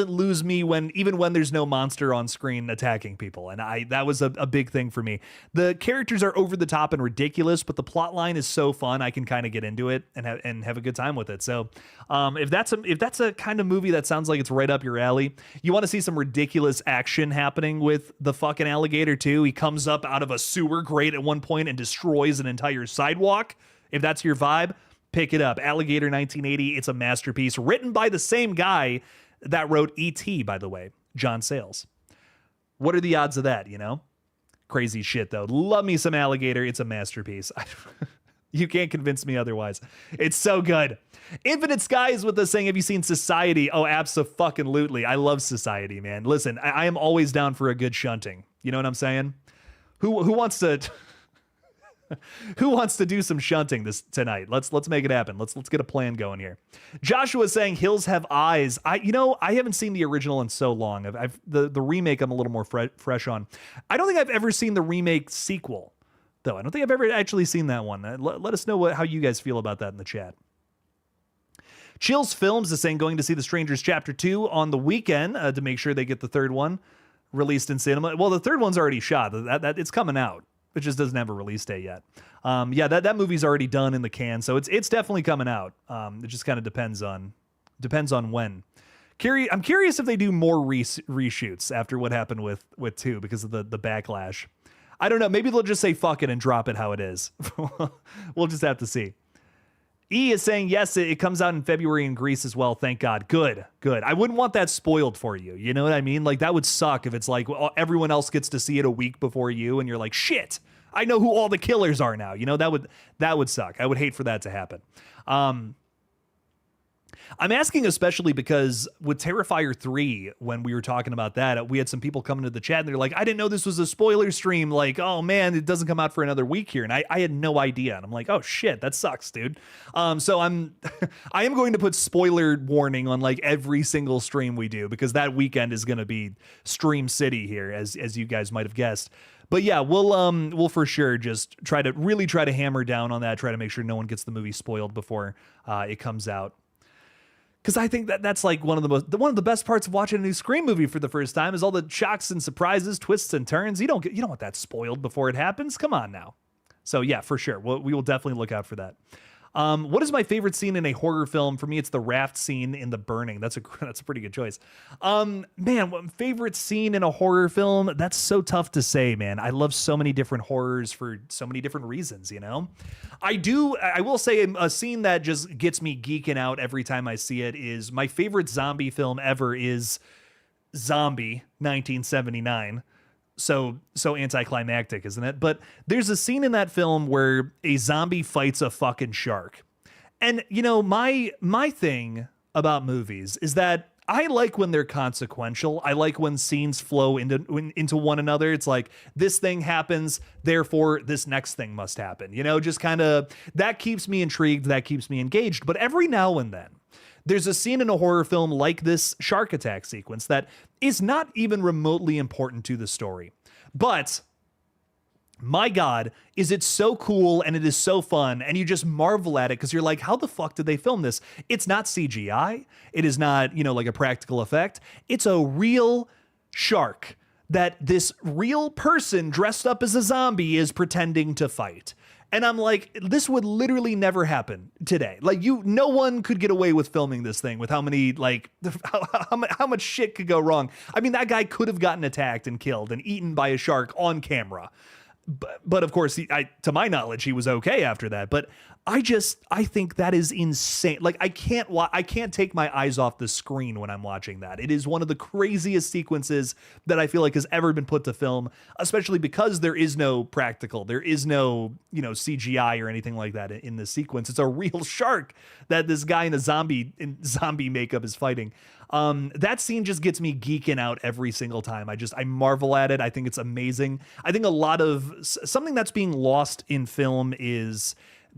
S1: lose me even when there's no monster on screen attacking people. And that was a big thing for me. The characters are over the top and ridiculous, but the plot line is so fun. I can kind of get into it and have a good time with it. So if that's a kind of movie that sounds like it's right up your alley, you want to see some ridiculous action happening with the fucking alligator too. He comes up out of a sewer grate at one point and destroys an entire sidewalk. If that's your vibe, pick it up. Alligator 1980. It's a masterpiece written by the same guy that wrote E.T., by the way, John Sayles. What are the odds of that, Crazy shit, though. Love me some Alligator. It's a masterpiece. You can't convince me otherwise. It's so good. Infinite Sky is with us saying, have you seen Society? Oh, abso-fucking-lutely. I love Society, man. Listen, I am always down for a good shunting. You know what I'm saying? Who wants to... Who wants to do some shunting tonight? Let's make it happen. Let's get a plan going here. Joshua is saying Hills Have Eyes. I haven't seen the original in so long. The remake I'm a little more fresh on. I don't think I've ever seen the remake sequel, though. I don't think I've ever actually seen that one. Let us know how you guys feel about that in the chat. Chills Films is saying going to see The Strangers Chapter 2 on the weekend to make sure they get the third one released in cinema. Well, the third one's already shot. That it's coming out. It just doesn't have a release date yet. That movie's already done in the can, so it's definitely coming out. It just kind of depends on when. I'm curious if they do more reshoots after what happened with 2 because of the backlash. I don't know. Maybe they'll just say fuck it and drop it how it is. We'll just have to see. E is saying, yes, it comes out in February in Greece as well. Thank God. Good. I wouldn't want that spoiled for you. You know what I mean? Like, that would suck if it's like everyone else gets to see it a week before you and you're like, shit, I know who all the killers are now. That would suck. I would hate for that to happen. I'm asking especially because with Terrifier 3, when we were talking about that, we had some people coming to the chat and they're like, I didn't know this was a spoiler stream. Like, oh man, it doesn't come out for another week here. And I had no idea. And I'm like, oh shit, that sucks, dude. So I am going to put spoiler warning on like every single stream we do, because that weekend is going to be Stream City here, as you guys might have guessed. But yeah, we'll for sure just try to hammer down on that, try to make sure no one gets the movie spoiled before it comes out. Because I think that's like one of the best parts of watching a new Scream movie for the first time is all the shocks and surprises, twists and turns. You don't want that spoiled before it happens. Come on now. So yeah, for sure. We will definitely look out for that. What is my favorite scene in a horror film? For me, it's the raft scene in The Burning. That's a pretty good choice. Man, favorite scene in a horror film? That's so tough to say, man. I love so many different horrors for so many different reasons, I will say a scene that just gets me geeking out every time I see it is my favorite zombie film ever is Zombie 1979. So anticlimactic, isn't it? But there's a scene in that film where a zombie fights a fucking shark. And, my thing about movies is that I like when they're consequential. I like when scenes flow into one another. It's like, this thing happens, therefore this next thing must happen. Just kind of, that keeps me intrigued, that keeps me engaged. But every now and then, there's a scene in a horror film like this shark attack sequence that is not even remotely important to the story. But my God, is it so cool and it is so fun, and you just marvel at it because you're like, how the fuck did they film this? It's not CGI. It is not, like a practical effect. It's a real shark that this real person dressed up as a zombie is pretending to fight. And I'm like, this would literally never happen today. Like, no one could get away with filming this thing with how many, like, how much shit could go wrong. I mean, that guy could have gotten attacked and killed and eaten by a shark on camera. but of course, to my knowledge, he was okay after that. But I think that is insane. Like I can't take my eyes off the screen when I'm watching that. It is one of the craziest sequences that I feel like has ever been put to film, especially because there is no practical, there is no, CGI or anything like that in this sequence. It's a real shark that this guy in zombie makeup is fighting. That scene just gets me geeking out every single time. I marvel at it. I think it's amazing. I think a lot of something that's being lost in film is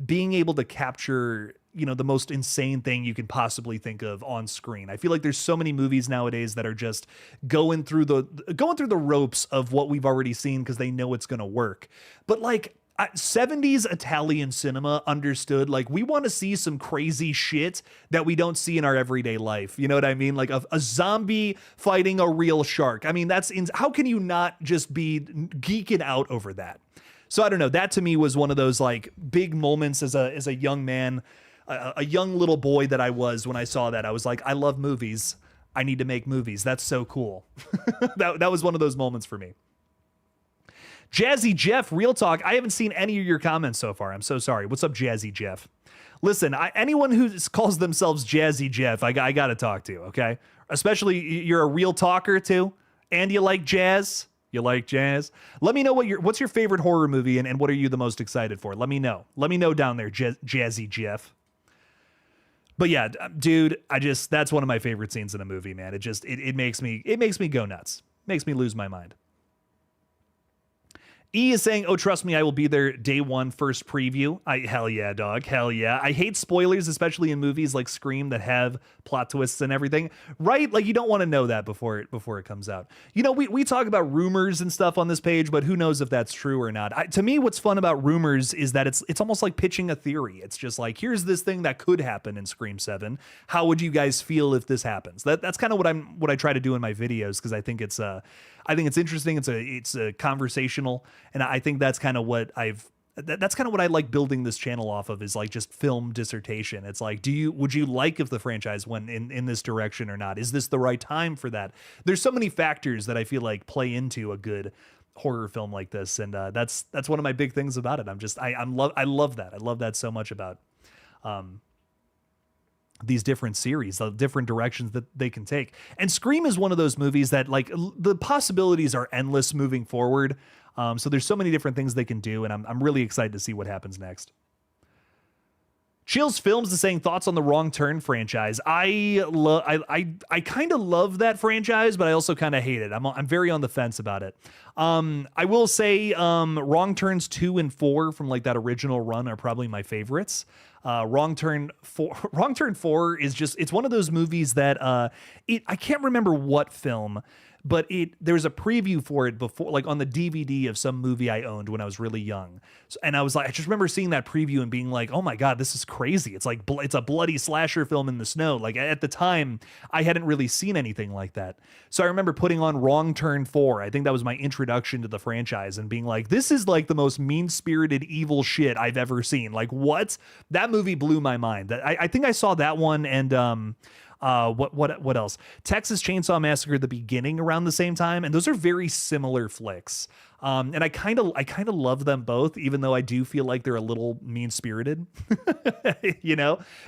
S1: being able to capture, the most insane thing you can possibly think of on screen. I feel like there's so many movies nowadays that are just going through the ropes of what we've already seen because they know it's going to work. But like 70s Italian cinema understood, like, we want to see some crazy shit that we don't see in our everyday life. You know what I mean? Like a zombie fighting a real shark. I mean, how can you not just be geeking out over that? So I don't know. That to me was one of those like big moments as a young man, a young little boy that I was when I saw that. I was like, I love movies. I need to make movies. That's so cool. That was one of those moments for me. Jazzy Jeff, real talk. I haven't seen any of your comments so far. I'm so sorry. What's up, Jazzy Jeff? Listen, anyone who calls themselves Jazzy Jeff, I got to talk to, okay? Especially you're a real talker too, and you like jazz. You like jazz? Let me know what's your favorite horror movie and what are you the most excited for? Let me know. Let me know down there, Jazzy Jeff. But yeah, dude, that's one of my favorite scenes in a movie, man. It makes me go nuts. Makes me lose my mind. E is saying, oh, trust me, I will be there day one, first preview. Hell yeah, dog. Hell yeah. I hate spoilers, especially in movies like Scream that have plot twists and everything, right? Like, you don't want to know that before it comes out. We talk about rumors and stuff on this page, but who knows if that's true or not. To me, what's fun about rumors is that it's almost like pitching a theory. It's just like, here's this thing that could happen in Scream 7. How would you guys feel if this happens? That's kind of what I try to do in my videos, because I think it's interesting. It's a conversational, and I think that's kind of what I like building this channel off of, is like just film dissertation. It's like, would you like if the franchise went in this direction or not? Is this the right time for that? There's so many factors that I feel like play into a good horror film like this, and that's one of my big things about it. I love that. I love that so much about these different series, the different directions that they can take. And Scream is one of those movies that, like, the possibilities are endless moving forward. So there's so many different things they can do, and I'm really excited to see what happens next. Chills Films is saying, thoughts on the Wrong Turn franchise. I kind of love that franchise, but I also kind of hate it. I'm very on the fence about it. I will say Wrong Turns 2 and 4 from like that original run are probably my favorites. Wrong Turn 4 is it's one of those movies that I can't remember what film, but there's a preview for it before, like on the DVD of some movie I owned when I was really young. And I just remember seeing that preview and being like, oh my God, this is crazy. It's like, it's a bloody slasher film in the snow. Like, at the time, I hadn't really seen anything like that. So I remember putting on Wrong Turn 4. I think that was my introduction to the franchise, and being like, this is like the most mean-spirited evil shit I've ever seen. Like, what? That movie blew my mind. I think I saw that one, and what else? Texas Chainsaw Massacre: The Beginning around the same time, and those are very similar flicks. And I kind of love them both, even though I do feel like they're a little mean-spirited, But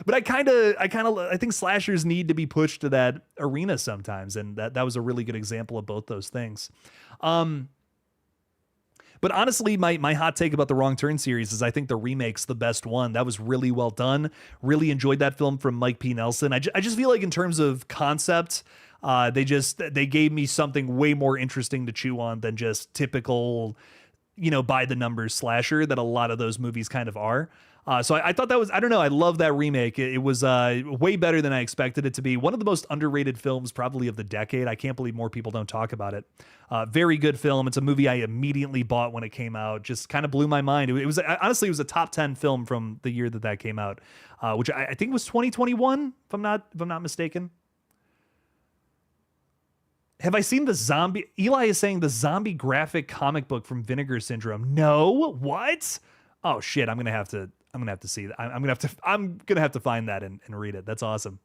S1: I think slashers need to be pushed to that arena sometimes, and that was a really good example of both those things. But honestly, my hot take about the Wrong Turn series is I think the remake's the best one. That was really well done. Really enjoyed that film from Mike P. Nelson. I just feel like in terms of concept, they gave me something way more interesting to chew on than just typical, by the numbers slasher that a lot of those movies kind of are. So I thought that was, I don't know, I love that remake. It was way better than I expected it to be. One of the most underrated films probably of the decade. I can't believe more people don't talk about it. Very good film. It's a movie I immediately bought when it came out. Just kind of blew my mind. It was honestly, it was a top 10 film from the year that came out, which I think was 2021, if I'm not mistaken. Have I seen the zombie? Eli is saying the zombie graphic comic book from Vinegar Syndrome. No, what? Oh shit! I'm gonna have to see that. I'm gonna have to find that and read it. That's awesome.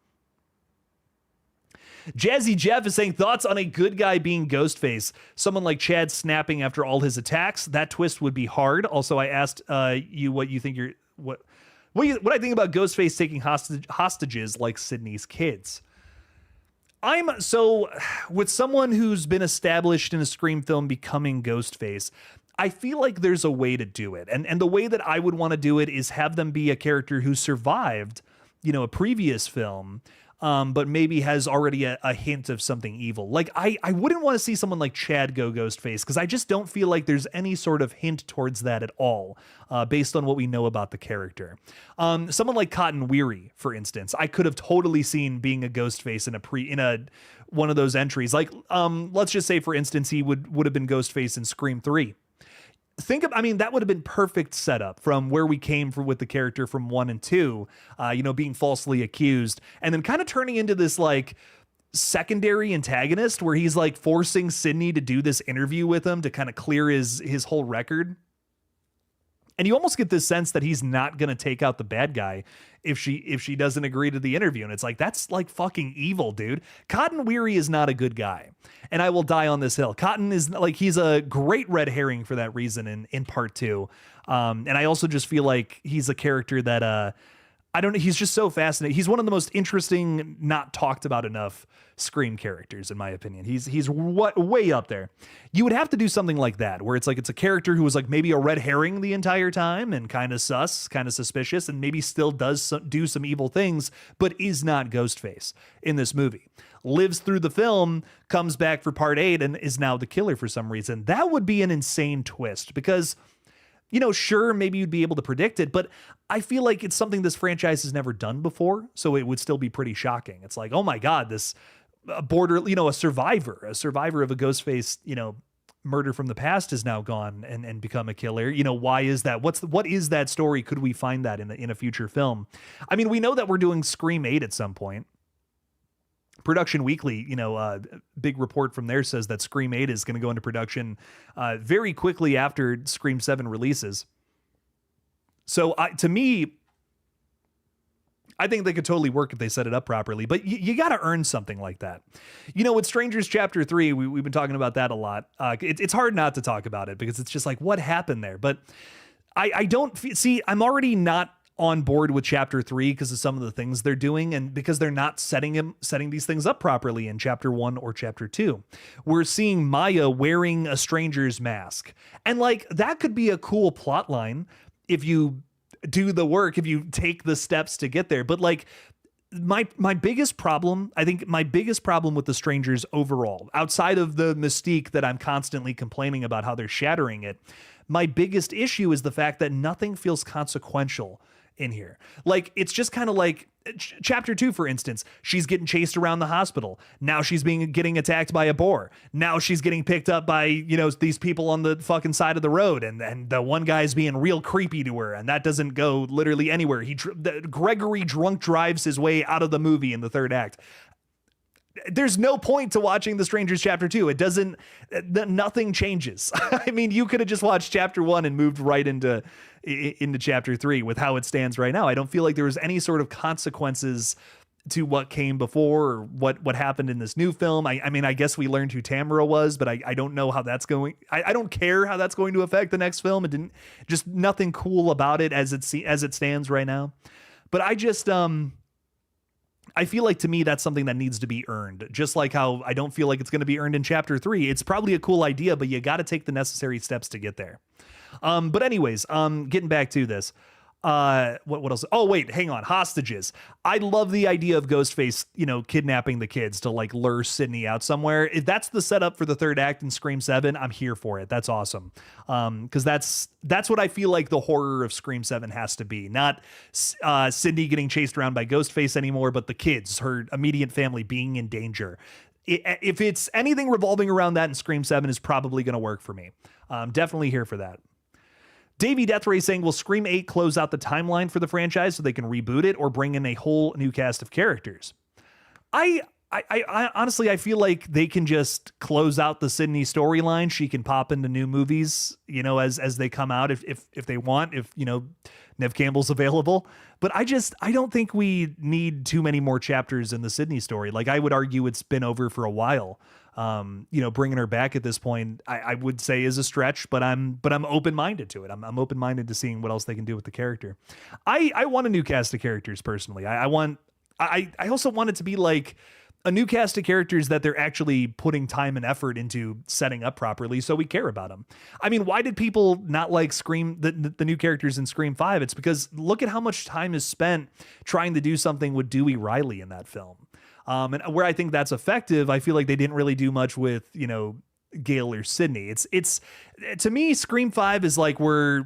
S1: Jazzy Jeff is saying thoughts on a good guy being Ghostface. Someone like Chad snapping after all his attacks. That twist would be hard. Also, I asked you what you think what I think about Ghostface taking hostages like Sydney's kids. With someone who's been established in a Scream film becoming Ghostface, I feel like there's a way to do it. And the way that I would want to do it is have them be a character who survived, a previous film, but maybe has already a hint of something evil. Like, I wouldn't want to see someone like Chad go Ghostface, because I just don't feel like there's any sort of hint towards that at all, based on what we know about the character. Someone like Cotton Weary, for instance, I could have totally seen being a Ghostface in one of those entries. Like, let's just say, for instance, he would have been Ghostface in Scream 3. That would have been perfect setup from where we came from with the character from 1 and 2, being falsely accused, and then kind of turning into this like secondary antagonist where he's like forcing Sydney to do this interview with him to kind of clear his whole record. And you almost get this sense that he's not going to take out the bad guy if she doesn't agree to the interview. And it's like, that's like fucking evil, dude. Cotton Weary is not a good guy. And I will die on this hill. Cotton is like, he's a great red herring for that reason in part 2. And I also just feel like he's a character that, he's just so fascinating. He's one of the most interesting, not talked about enough Scream characters, in my opinion. He's way up there. You would have to do something like that, where it's a character who was like maybe a red herring the entire time and kind of sus, kind of suspicious, and maybe still does do some evil things, but is not Ghostface in this movie. Lives through the film, comes back for part 8, and is now the killer for some reason. That would be an insane twist, because sure, maybe you'd be able to predict it, but I feel like it's something this franchise has never done before, so it would still be pretty shocking. It's like, oh my God, this a survivor of a Ghostface, murder from the past is now gone and become a killer. Why is that? What is that story? Could we find that in a future film? I mean, we know that we're doing Scream 8 at some point. Production Weekly, big report from there says that Scream 8 is going to go into production very quickly after Scream 7 releases. So to me, I think they could totally work if they set it up properly, but you got to earn something like that. With Strangers Chapter 3, we've been talking about that a lot. It's hard not to talk about it because it's just like, what happened there? But I don't see, I'm already not on board with Chapter 3 because of some of the things they're doing, and because they're not setting these things up properly in Chapter 1 or Chapter 2. We're seeing Maya wearing a stranger's mask, and like that could be a cool plot line if you do the work, if you take the steps to get there. But like my biggest problem with the Strangers overall, outside of the mystique that I'm constantly complaining about how they're shattering it, my biggest issue is the fact that nothing feels consequential in here. Like, it's just kind of like Chapter 2, for instance, she's getting chased around the hospital. Now she's getting attacked by a boar. Now she's getting picked up by, these people on the fucking side of the road. And the one guy's being real creepy to her. And that doesn't go literally anywhere. Gregory drunk drives his way out of the movie in the third act. There's no point to watching The Strangers Chapter 2. Nothing changes. I mean, you could have just watched Chapter 1 and moved right into Chapter 3 with how it stands right now. I don't feel like there was any sort of consequences to what came before or what happened in this new film. I mean, I guess we learned who Tamara was, but I don't know how that's going. I don't care how that's going to affect the next film. It didn't, just nothing cool about it as it stands right now. But I feel like, to me, that's something that needs to be earned. Just like how I don't feel like it's going to be earned in Chapter 3. It's probably a cool idea, but you got to take the necessary steps to get there. But anyways, getting back to this. What else? Oh, wait, hang on. Hostages. I love the idea of Ghostface, kidnapping the kids to like lure Sydney out somewhere. If that's the setup for the third act in Scream 7, I'm here for it. That's awesome. Because that's what I feel like the horror of Scream 7 has to be. Not Sydney getting chased around by Ghostface anymore, but the kids, her immediate family, being in danger. If it's anything revolving around that in Scream 7 is probably going to work for me. Definitely here for that. Davey Deathray saying, will Scream 8 close out the timeline for the franchise so they can reboot it or bring in a whole new cast of characters? I I honestly, I feel like they can just close out the Sydney storyline. She can pop into new movies, as they come out, if they want, if Nev Campbell's available. But I don't think we need too many more chapters in the Sydney story. Like, I would argue it's been over for a while. Bringing her back at this point, I would say is a stretch, but I'm open-minded to it. I'm open-minded to seeing what else they can do with the character. I want a new cast of characters personally. I also want it to be like a new cast of characters that they're actually putting time and effort into setting up properly, so we care about them. I mean, why did people not like the new characters in Scream 5? It's because look at how much time is spent trying to do something with Dewey Riley in that film. And where I think that's effective, I feel like they didn't really do much with, Gail or Sydney. It's to me, Scream 5 is like we're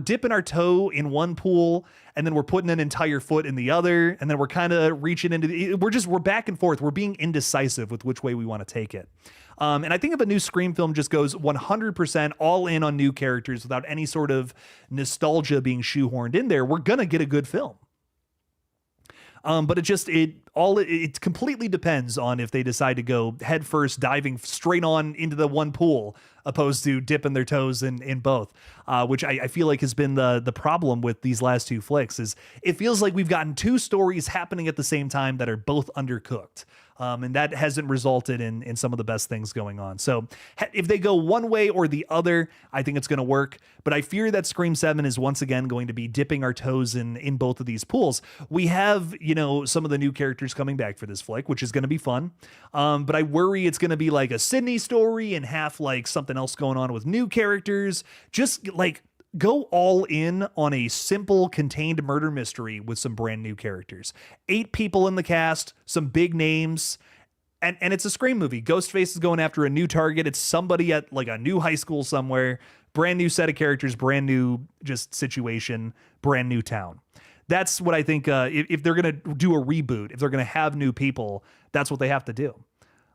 S1: dipping our toe in one pool and then we're putting an entire foot in the other, and then we're kind of reaching into we're back and forth. We're being indecisive with which way we want to take it. And I think if a new Scream film just goes 100% all in on new characters without any sort of nostalgia being shoehorned in there, we're gonna get a good film. But it completely depends on if they decide to go head first, diving straight on into the one pool, opposed to dipping their toes in both, which I feel like has been the problem with these last two flicks. Is it feels like we've gotten two stories happening at the same time that are both undercooked. And that hasn't resulted in some of the best things going on. So if they go one way or the other, I think it's going to work. But I fear that Scream 7 is once again going to be dipping our toes in both of these pools. We have, some of the new characters coming back for this flick, which is going to be fun. But I worry it's going to be like a Sydney story and half like something else going on with new characters. Just like go all in on a simple contained murder mystery with some brand new characters. 8 people in the cast, some big names, and it's a Scream movie. Ghostface is going after a new target. It's somebody at like a new high school somewhere, brand new set of characters, brand new just situation, brand new town. That's what I think. If they're going to do a reboot, if they're going to have new people, that's what they have to do.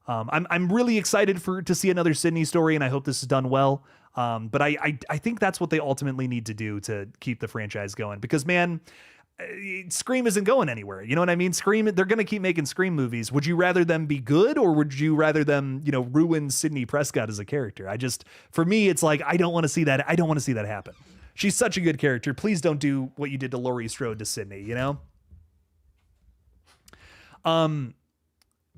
S1: I'm really excited to see another Sydney story, and I hope this is done well. But I think that's what they ultimately need to do to keep the franchise going, because man, Scream isn't going anywhere. You know what I mean? Scream, they're going to keep making Scream movies. Would you rather them be good, or would you rather them, ruin Sidney Prescott as a character? For me, it's like, I don't want to see that. I don't want to see that happen. She's such a good character. Please don't do what you did to Laurie Strode to Sydney,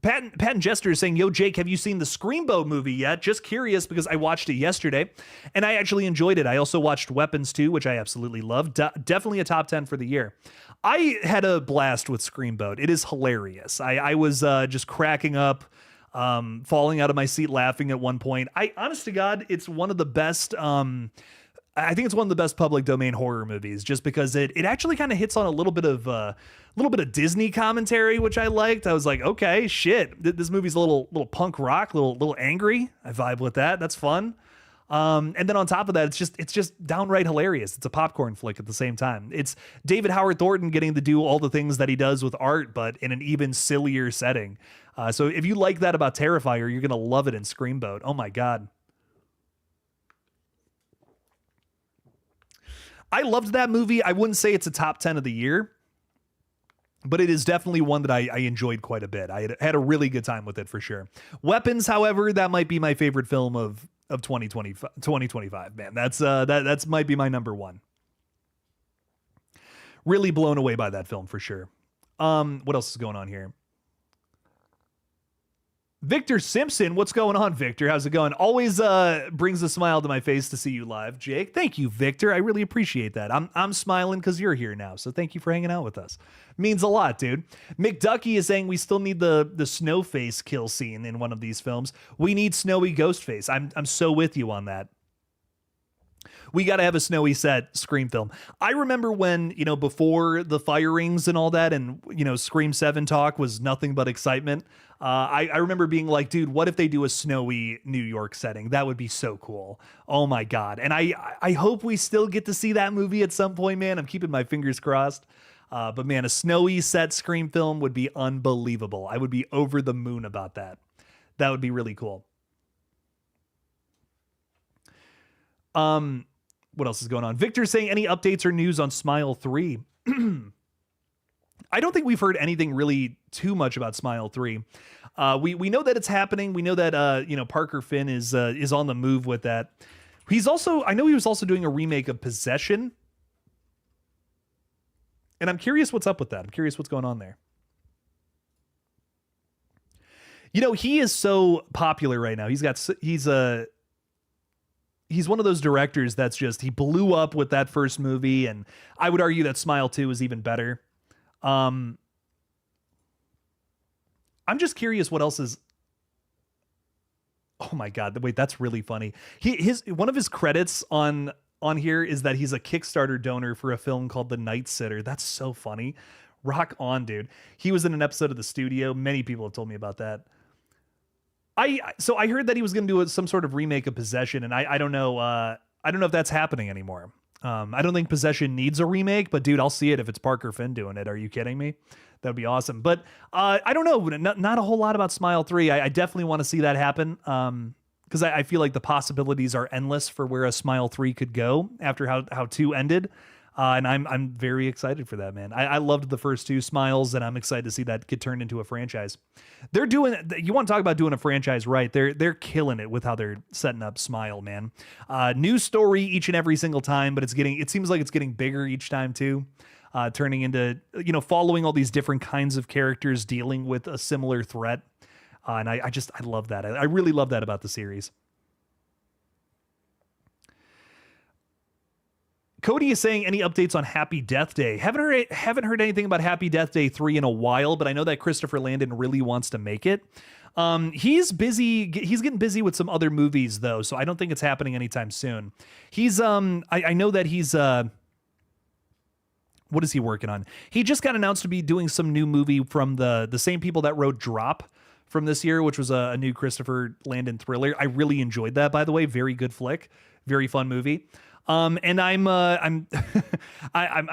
S1: Pat and Jester is saying, yo, Jake, have you seen the Screamboat movie yet? Just curious because I watched it yesterday and I actually enjoyed it. I also watched Weapons 2, which I absolutely loved. Definitely a top 10 for the year. I had a blast with Screamboat. It is hilarious. I was just cracking up, falling out of my seat laughing at one point. Honest to God, it's one of the best... I think it's one of the best public domain horror movies, just because it actually kind of hits on a little bit of Disney commentary, which I liked. I was like, okay, shit, this movie's a little punk rock, little angry. I vibe with that. That's fun. And then on top of that, it's just downright hilarious. It's a popcorn flick at the same time. It's David Howard Thornton getting to do all the things that he does with art, but in an even sillier setting. So if you like that about Terrifier, you're gonna love it in Screamboat. Oh my God. I loved that movie. I wouldn't say it's a top 10 of the year, but it is definitely one that I enjoyed quite a bit. I had a really good time with it for sure. Weapons, however, that might be my favorite film of 2025, man. That's might be my number one. Really blown away by that film for sure. What else is going on here? Victor Simpson, what's going on, Victor? How's it going? Always brings a smile to my face to see you live, Jake. Thank you, Victor. I really appreciate that. I'm smiling because you're here now, so thank you for hanging out with us. Means a lot, dude. McDucky is saying we still need the Snowface kill scene in one of these films. We need Snowy Ghostface. I'm so with you on that. We got to have a snowy set Scream film. I remember when, before the firings and all that, and, Scream 7 talk was nothing but excitement. I remember being like, dude, what if they do a snowy New York setting? That would be so cool. Oh my God. And I hope we still get to see that movie at some point, man. I'm keeping my fingers crossed. But man, a snowy set Scream film would be unbelievable. I would be over the moon about that. That would be really cool. What else is going on? Victor's saying any updates or news on Smile 3? I don't think we've heard anything really too much about Smile 3. We know that it's happening. We know that Parker Finn is on the move with that. I know he was also doing a remake of Possession. And I'm curious what's up with that. I'm curious what's going on there. He is so popular right now. He's one of those directors that's he blew up with that first movie, and I would argue that Smile 2 is even better. I'm just curious what else is. Oh my God. Wait, that's really funny. One of his credits on here is that he's a Kickstarter donor for a film called The Night Sitter. That's so funny. Rock on, dude. He was in an episode of The Studio. Many people have told me about that. So I heard that he was going to do some sort of remake of Possession, and I don't know. I don't know if that's happening anymore. I don't think Possession needs a remake, but dude, I'll see it if it's Parker Finn doing it. Are you kidding me? That would be awesome. But I don't know. Not a whole lot about Smile 3. I definitely want to see that happen. Because I feel like the possibilities are endless for where a Smile 3 could go after how 2 ended. And I'm very excited for that, man. I loved the first 2 Smiles, and I'm excited to see that get turned into a franchise. You want to talk about doing a franchise right. They're killing it with how they're setting up Smile, man. New story each and every single time, but it seems like it's getting bigger each time too. Turning into, following all these different kinds of characters dealing with a similar threat. And I love that. I really love that about the series. Cody is saying, any updates on Happy Death Day? Haven't heard anything about Happy Death Day 3 in a while, but I know that Christopher Landon really wants to make it. He's busy. He's getting busy with some other movies though, so I don't think it's happening anytime soon. I know that he's what is he working on? He just got announced to be doing some new movie from the same people that wrote Drop from this year, which was a new Christopher Landon thriller. I really enjoyed that, by the way. Very good flick, very fun movie. And I'm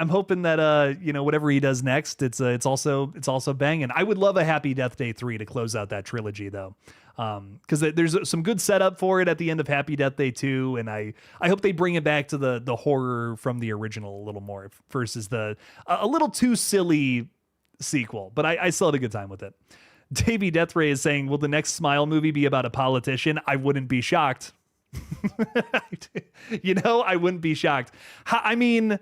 S1: hoping that whatever he does next, it's also banging. I would love a Happy Death Day 3 to close out that trilogy though. Because there's some good setup for it at the end of Happy Death Day 2, and I hope they bring it back to the horror from the original a little more versus a little too silly sequel. But I still had a good time with it. Davey Deathray is saying, will the next Smile movie be about a politician? I wouldn't be shocked. I wouldn't be shocked. I mean,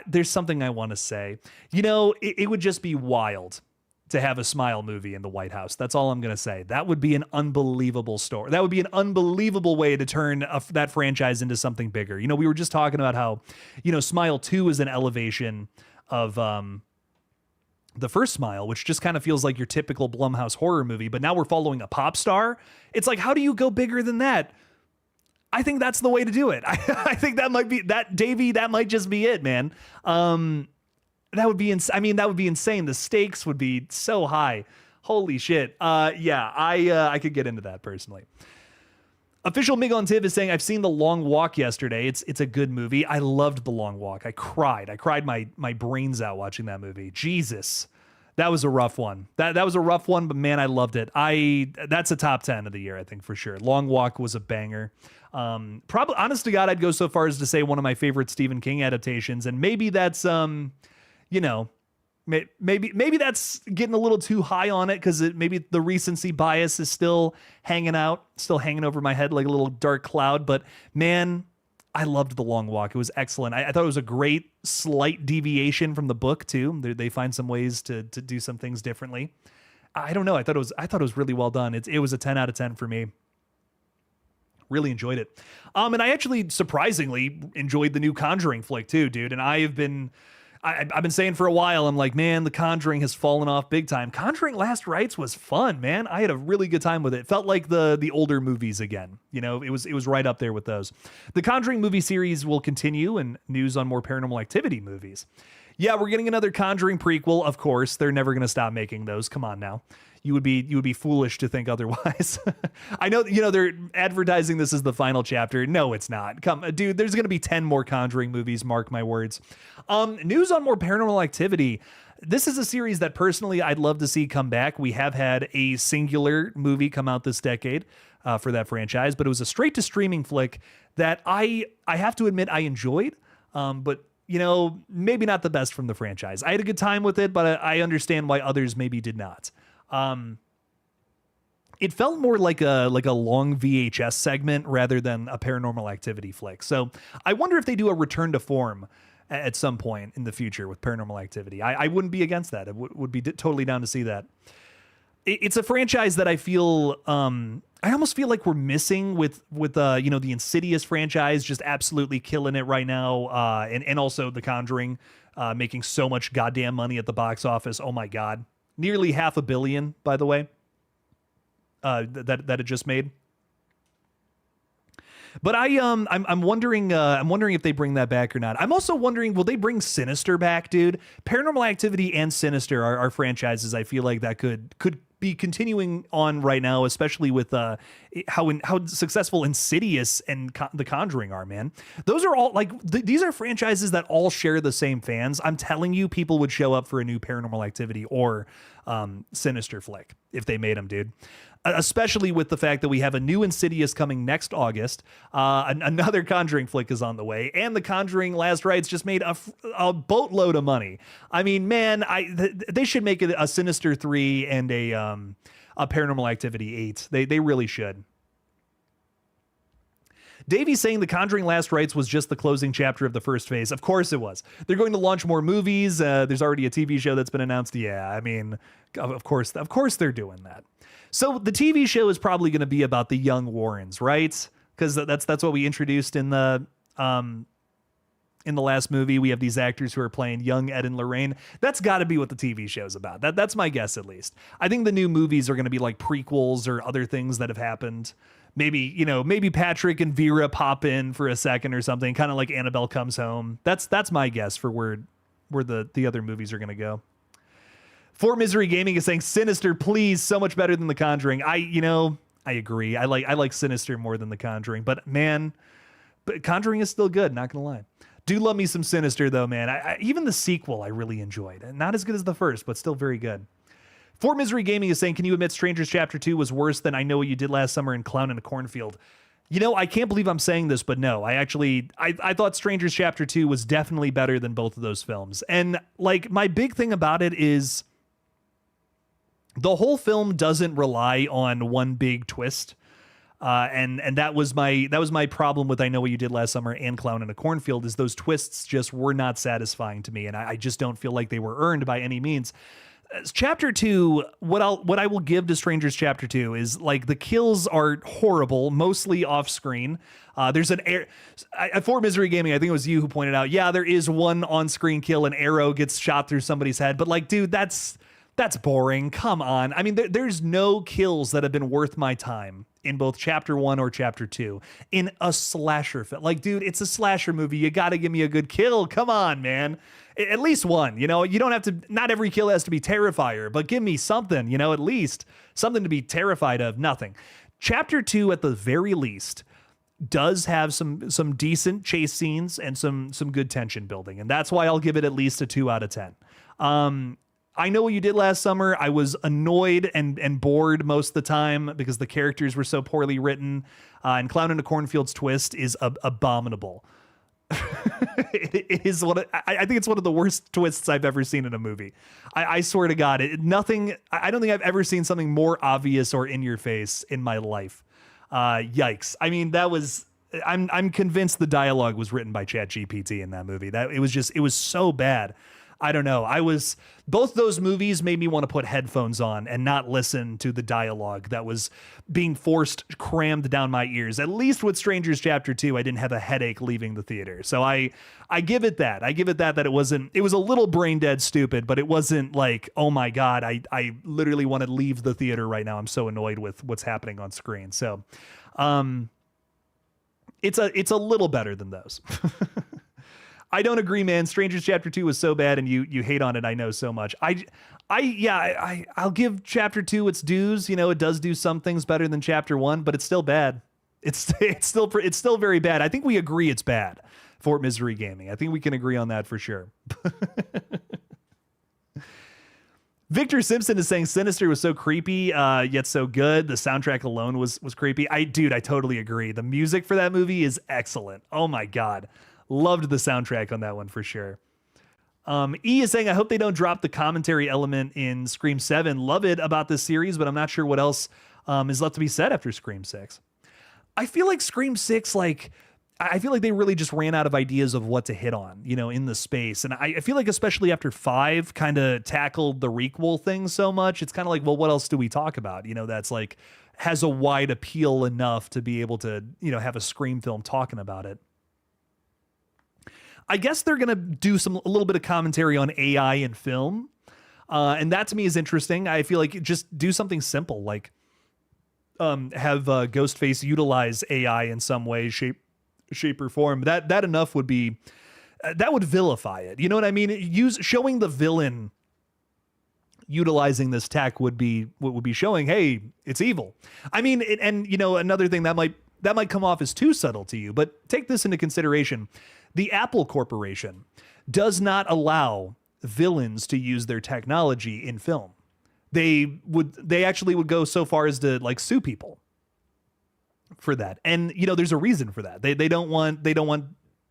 S1: there's something I want to say. It would just be wild to have a Smile movie in the White House. That's all I'm going to say. That would be an unbelievable story. That would be an unbelievable way to turn that franchise into something bigger. We were just talking about how, Smile 2 is an elevation of the first Smile, which just kind of feels like your typical Blumhouse horror movie, but now we're following a pop star. It's like, how do you go bigger than that? I think that's the way to do it. I think that might be that, Davey. That might just be it, man. That would be that would be insane. The stakes would be so high. Holy shit. I could get into that personally. Official Mig on Tiv is saying, I've seen The Long Walk yesterday. It's a good movie. I loved The Long Walk. I cried my brains out watching that movie. Jesus. That was a rough one. That was a rough one, but man, I loved it. That's a top 10 of the year, I think, for sure. Long Walk was a banger. Probably, honest to God, I'd go so far as to say one of my favorite Stephen King adaptations, and maybe that's maybe that's getting a little too high on it because maybe the recency bias is still hanging over my head like a little dark cloud. But man, I loved The Long Walk. It was excellent. I thought it was a great slight deviation from the book too. They find some ways to do some things differently. I don't know. I thought it was really well done. It was a 10 out of 10 for me. Really enjoyed it. And I actually surprisingly enjoyed the new Conjuring flick too, dude. And I've been saying for a while, I'm like, man, The Conjuring has fallen off big time. Conjuring Last Rites was fun, man. I had a really good time with it. It felt like the older movies again. It was right up there with those. The Conjuring movie series will continue, and news on more Paranormal Activity movies. Yeah, we're getting another Conjuring prequel, of course. They're never going to stop making those. Come on now. You would be foolish to think otherwise. I know, they're advertising this as the final chapter. No, it's not. Come, dude, there's going to be 10 more Conjuring movies. Mark my words. News on more Paranormal Activity. This is a series that personally I'd love to see come back. We have had a singular movie come out this decade for that franchise, but it was a straight to streaming flick that I have to admit I enjoyed. But maybe not the best from the franchise. I had a good time with it, but I understand why others maybe did not. It felt more like a long VHS segment rather than a Paranormal Activity flick. So I wonder if they do a return to form at some point in the future with Paranormal Activity. I wouldn't be against that. I would be totally down to see that. It's a franchise that I feel, I almost feel like we're missing with the Insidious franchise just absolutely killing it right now. And also The Conjuring, making so much goddamn money at the box office. Oh my God. Nearly $500 million, by the way, that it just made. But I'm wondering if they bring that back or not. I'm also wondering, will they bring Sinister back, dude? Paranormal Activity and Sinister are franchises I feel like that could be continuing on right now, especially with how successful Insidious and The Conjuring are, man. Those are all these are franchises that all share the same fans. I'm telling you, people would show up for a new Paranormal Activity or Sinister flick if they made them, dude. Especially with the fact that we have a new Insidious coming next August. Another Conjuring flick is on the way. And The Conjuring Last Rites just made a boatload of money. I mean, man, they should make it a Sinister 3 and a Paranormal Activity 8. They really should. Davey's saying The Conjuring Last Rites was just the closing chapter of the first phase. Of course it was. They're going to launch more movies. There's already a TV show that's been announced. Yeah, I mean, of course they're doing that. So the TV show is probably going to be about the young Warrens, right? Because that's what we introduced in the last movie. We have these actors who are playing young Ed and Lorraine. That's got to be what the TV show is about. That's my guess, at least. I think the new movies are going to be like prequels or other things that have happened. Maybe Patrick and Vera pop in for a second or something, kind of like Annabelle Comes Home. That's my guess for where the other movies are going to go. For Misery Gaming is saying Sinister, please, so much better than The Conjuring. I agree. I like Sinister more than The Conjuring, but man, Conjuring is still good. Not gonna lie. Do love me some Sinister though, man. Even the sequel I really enjoyed. Not as good as the first, but still very good. For Misery Gaming is saying, can you admit Strangers Chapter 2 was worse than I Know What You Did Last Summer in Clown in a Cornfield? I can't believe I'm saying this, but no, I thought Strangers Chapter 2 was definitely better than both of those films. And my big thing about it is the whole film doesn't rely on one big twist. And that was my problem with I Know What You Did Last Summer and Clown in a Cornfield, is those twists just were not satisfying to me. And I just don't feel like they were earned by any means. Chapter 2, what I will give to Strangers Chapter 2 is the kills are horrible, mostly off screen. There's for Misery Gaming, I think it was you who pointed out, yeah, there is one on screen kill, an arrow gets shot through somebody's head, but dude, that's boring. Come on. I mean, there's no kills that have been worth my time in both Chapter 1 or Chapter 2 in a slasher film. Dude, it's a slasher movie. You got to give me a good kill. Come on, man. At least one. You don't have to, not every kill has to be Terrifier, but give me something, at least something to be terrified of. Nothing. Chapter 2, at the very least, does have some decent chase scenes and some good tension building. And that's why I'll give it at least a 2 out of 10. I Know What You Did Last Summer, I was annoyed and bored most of the time because the characters were so poorly written. And Clown in a Cornfield's twist is abominable. It is I think it's one of the worst twists I've ever seen in a movie. I swear to God, I don't think I've ever seen something more obvious or in your face in my life. Yikes. I mean, I'm convinced the dialogue was written by ChatGPT in that movie. It was so bad. I don't know. Both those movies made me want to put headphones on and not listen to the dialogue that was being crammed down my ears. At least with Strangers Chapter 2, I didn't have a headache leaving the theater. So I give it that. I give it that it was a little brain dead stupid, but it wasn't oh my God, I literally want to leave the theater right now. I'm so annoyed with what's happening on screen. So, it's a little better than those. I don't agree, man. Strangers Chapter 2 was so bad, and you hate on it, I know so much. I'll give Chapter 2 its dues. It does do some things better than Chapter 1, but it's still bad. It's still very bad. I think we agree it's bad. For Misery Gaming, I think we can agree on that for sure. Victor Simpson is saying Sinister was so creepy, yet so good. The soundtrack alone was creepy. I totally agree. The music for that movie is excellent. Oh my God. Loved the soundtrack on that one for sure. E is saying, I hope they don't drop the commentary element in Scream 7. Love it about this series, but I'm not sure what else is left to be said after Scream 6. I feel like Scream 6, I feel like they really just ran out of ideas of what to hit on, in the space. And I feel like especially after 5 kind of tackled the requel thing so much, it's kind of like, well, what else do we talk about? That's like has a wide appeal enough to be able to, have a Scream film talking about it. I guess they're going to do a little bit of commentary on AI in film. And that to me is interesting. I feel like just do something simple, like have Ghostface utilize AI in some way, shape or form. That enough would be, that would vilify it. You know what I mean? Showing the villain utilizing this tech would be showing, hey, it's evil. I mean, another thing that might come off as too subtle to you, but take this into consideration. The Apple Corporation does not allow villains to use their technology in film. They actually would go so far as to sue people for that. And there's a reason for that. They don't want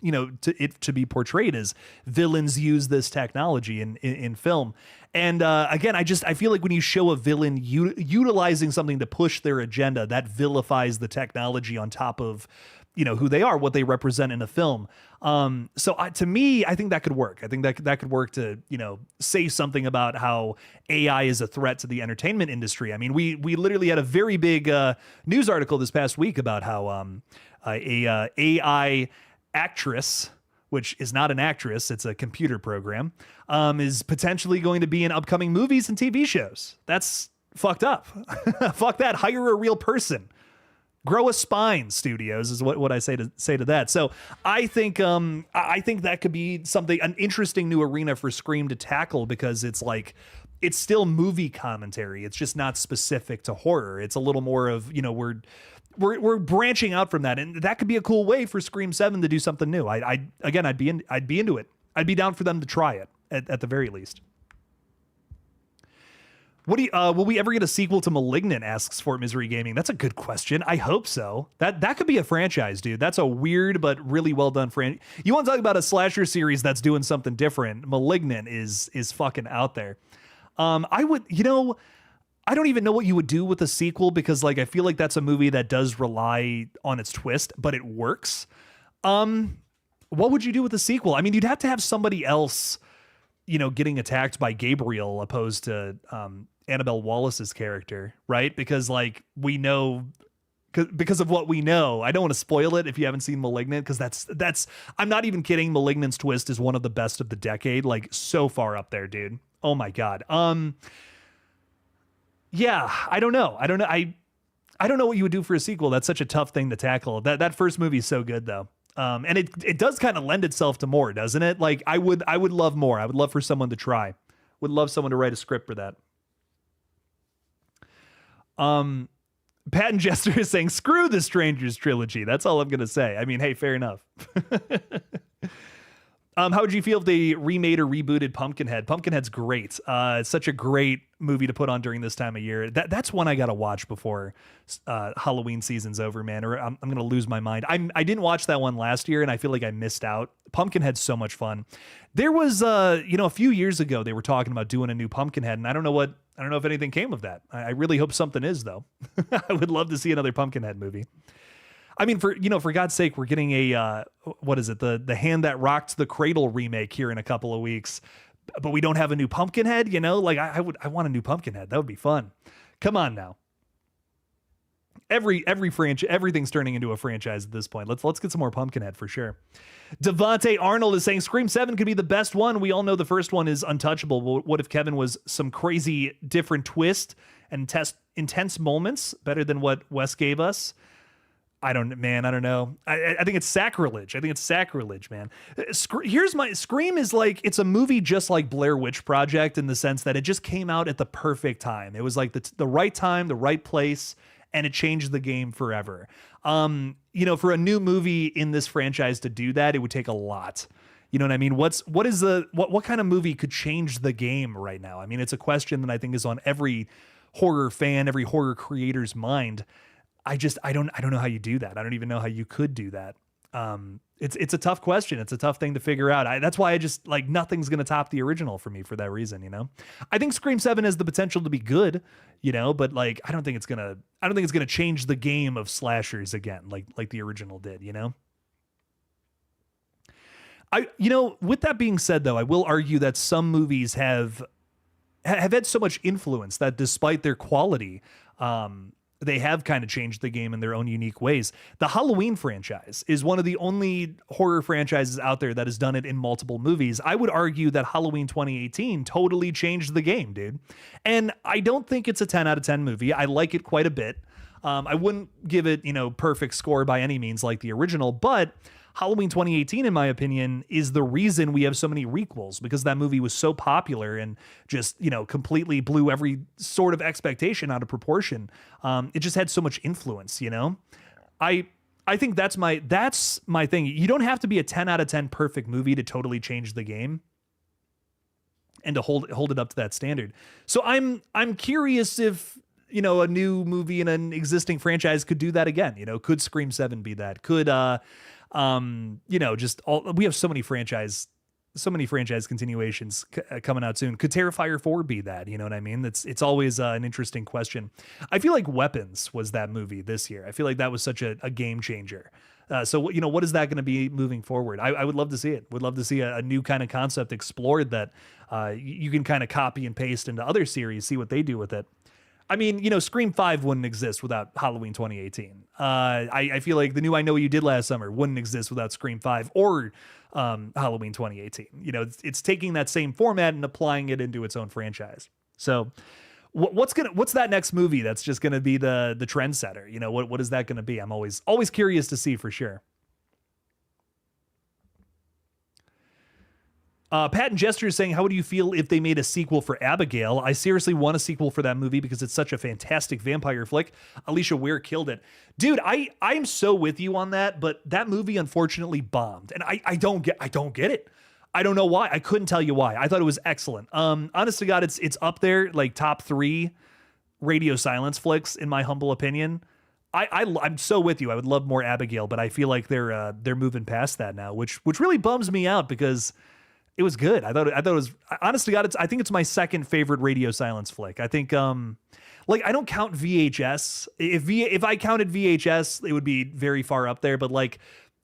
S1: it to be portrayed as villains use this technology in film. And again, I feel like when you show a villain utilizing something to push their agenda, that vilifies the technology on top of who they are, what they represent in a film. So to me, I think that could work. I think that could work to, say something about how AI is a threat to the entertainment industry. I mean, we literally had a very big news article this past week about how a AI actress, which is not an actress, it's a computer program, is potentially going to be in upcoming movies and TV shows. That's fucked up. Fuck that. Hire a real person. Grow a spine, studios, is what I say to that. So I think that could be an interesting new arena for Scream to tackle, because it's still movie commentary. It's just not specific to horror. It's a little more of, we're branching out from that, and that could be a cool way for Scream 7 to do something new. I'd be into it. I'd be down for them to try it at the very least. Will we ever get a sequel to Malignant, asks Fort Misery Gaming. That's a good question. I hope so. That could be a franchise, dude. That's a weird but really well done franchise. You want to talk about a slasher series that's doing something different? Malignant is fucking out there. I don't even know what you would do with a sequel, because I feel like that's a movie that does rely on its twist, but it works. What would you do with a sequel? I mean, you'd have to have somebody else, getting attacked by Gabriel opposed to Annabelle Wallace's character, right? Because we know, because of what we know. I don't want to spoil it if you haven't seen Malignant, because that's I'm not even kidding. Malignant's twist is one of the best of the decade, so far up there, dude. Oh my God. Yeah, I don't know. I don't know what you would do for a sequel. That's such a tough thing to tackle. That first movie is so good though. And it does kind of lend itself to more, doesn't it? I would love more. I would love for someone to try. Would love someone to write a script for that. Pat and Jester is saying, screw the Strangers trilogy. That's all I'm going to say. I mean, hey, fair enough. How would you feel if they remade or rebooted Pumpkinhead? Pumpkinhead's great. It's such a great movie to put on during this time of year. That's one I got to watch before Halloween season's over, man, or I'm going to lose my mind. I didn't watch that one last year, and I feel like I missed out. Pumpkinhead's so much fun. There was, a few years ago, they were talking about doing a new Pumpkinhead, and I don't know if anything came of that. I really hope something is, though. I would love to see another Pumpkinhead movie. I mean, for God's sake, we're getting a, what is it? The Hand That Rocked the Cradle remake here in a couple of weeks, but we don't have a new Pumpkinhead, I want a new Pumpkinhead. That would be fun. Come on now. Every franchise, everything's turning into a franchise at this point. Let's get some more Pumpkinhead for sure. Devontae Arnold is saying Scream 7 could be the best one. We all know the first one is untouchable. What if Kevin was some crazy different twist and intense moments better than what Wes gave us? I don't know. I think it's sacrilege. Man. Scream is it's a movie just like Blair Witch Project, in the sense that it just came out at the perfect time. It was the right time, the right place, and it changed the game forever. For a new movie in this franchise to do that, it would take a lot. You know what I mean? What kind of movie could change the game right now? I mean, it's a question that I think is on every horror fan, every horror creator's mind. I don't know how you do that. I don't even know how you could do that. It's a tough question. It's a tough thing to figure out. That's why I just like nothing's going to top the original for me for that reason, you know. I think Scream 7 has the potential to be good, you know, but like I don't think it's going to change the game of slashers again like the original did, you know. With that being said though, I will argue that some movies have had so much influence that despite their quality, they have kind of changed the game in their own unique ways. The Halloween franchise is one of the only horror franchises out there that has done it in multiple movies. I would argue that Halloween 2018 totally changed the game, dude. And I don't think it's a 10 out of 10 movie. I like it quite a bit. I wouldn't give it, perfect score by any means like the original, but Halloween 2018, in my opinion, is the reason we have so many requels, because that movie was so popular and just, completely blew every sort of expectation out of proportion. It just had so much influence, I think that's my thing. You don't have to be a 10 out of 10 perfect movie to totally change the game and to hold it up to that standard. So I'm curious if, a new movie in an existing franchise could do that again. Could Scream 7 be that? Could, we have so many franchise continuations coming out soon. Could Terrifier 4 be that? You know what I mean? It's always an interesting question. I feel like Weapons was that movie this year. I feel like that was such a game changer. So what is that going to be moving forward? I would love to see it. Would love to see a new kind of concept explored that you can kind of copy and paste into other series, see what they do with it. I mean, Scream 5 wouldn't exist without Halloween 2018. I feel like the new I Know What You Did Last Summer wouldn't exist without Scream 5 or Halloween 2018. It's taking that same format and applying it into its own franchise. So what's that next movie that's just gonna be the trendsetter? What is that gonna be? I'm always curious to see for sure. Pat and Jester is saying, how would you feel if they made a sequel for Abigail? I seriously want a sequel for that movie because it's such a fantastic vampire flick. Alicia Weir killed it. Dude, I'm so with you on that, but that movie unfortunately bombed. And I don't get it. I don't know why. I couldn't tell you why. I thought it was excellent. Honest to God, it's up there, like top 3 radio silence flicks, in my humble opinion. I'm so with you. I would love more Abigail, but I feel like they're moving past that now, which really bums me out because it was good. I thought it was, honest to God, I think it's my second favorite radio silence flick. I think, I don't count VHS. If I counted VHS, it would be very far up there, but like,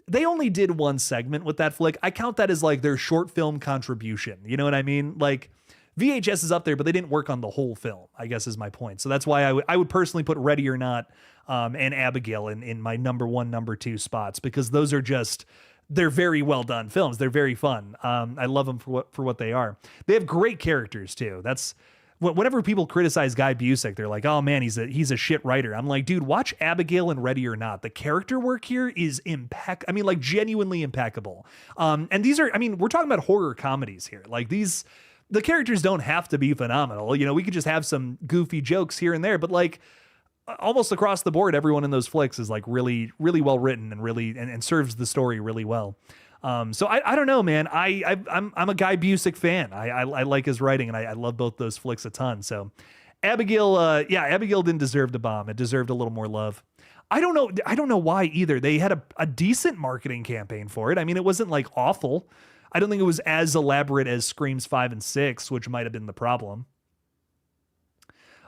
S1: they only did one segment with that flick. I count that as like their short film contribution. You know what I mean? Like, VHS is up there, but they didn't work on the whole film, I guess is my point. So that's why I would personally put Ready or Not and Abigail in my number 1, number 2 spots, because those are just, they're very well done films. They're very fun. I love them for what they are. They have great characters too. That's whenever people criticize Guy Busick, they're like, "Oh man, he's a shit writer." I'm like, dude, watch Abigail and Ready or Not. The character work here is impeccable. I mean, like genuinely impeccable. And these are, I mean, we're talking about horror comedies here. Like the characters don't have to be phenomenal. We could just have some goofy jokes here and there, but like, almost across the board, everyone in those flicks is like really, really well written and really and serves the story really well. So I don't know, man. I'm a Guy Busick fan. I like his writing, and I love both those flicks a ton. So Abigail, Abigail didn't deserve to bomb. It deserved a little more love. I don't know why either. They had a decent marketing campaign for it. I mean, it wasn't like awful. I don't think it was as elaborate as Screams 5 and 6, which might have been the problem.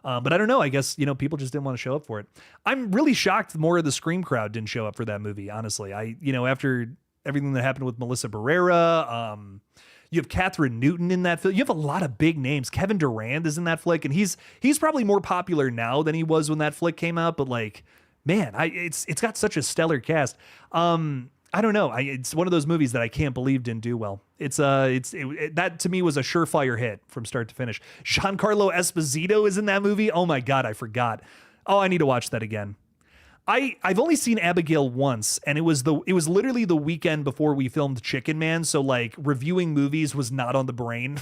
S1: But I don't know. I guess, people just didn't want to show up for it. I'm really shocked more of the Scream crowd didn't show up for that movie, honestly. After everything that happened with Melissa Barrera, you have Catherine Newton in that film. You have a lot of big names. Kevin Durand is in that flick, and he's probably more popular now than he was when that flick came out. But like, man, it's got such a stellar cast. I don't know. It's one of those movies that I can't believe didn't do well. That to me was a surefire hit from start to finish. Giancarlo Esposito is in that movie. Oh my God, I forgot. Oh, I need to watch that again. I've only seen Abigail once, and it was literally the weekend before we filmed Chicken Man. So like reviewing movies was not on the brain.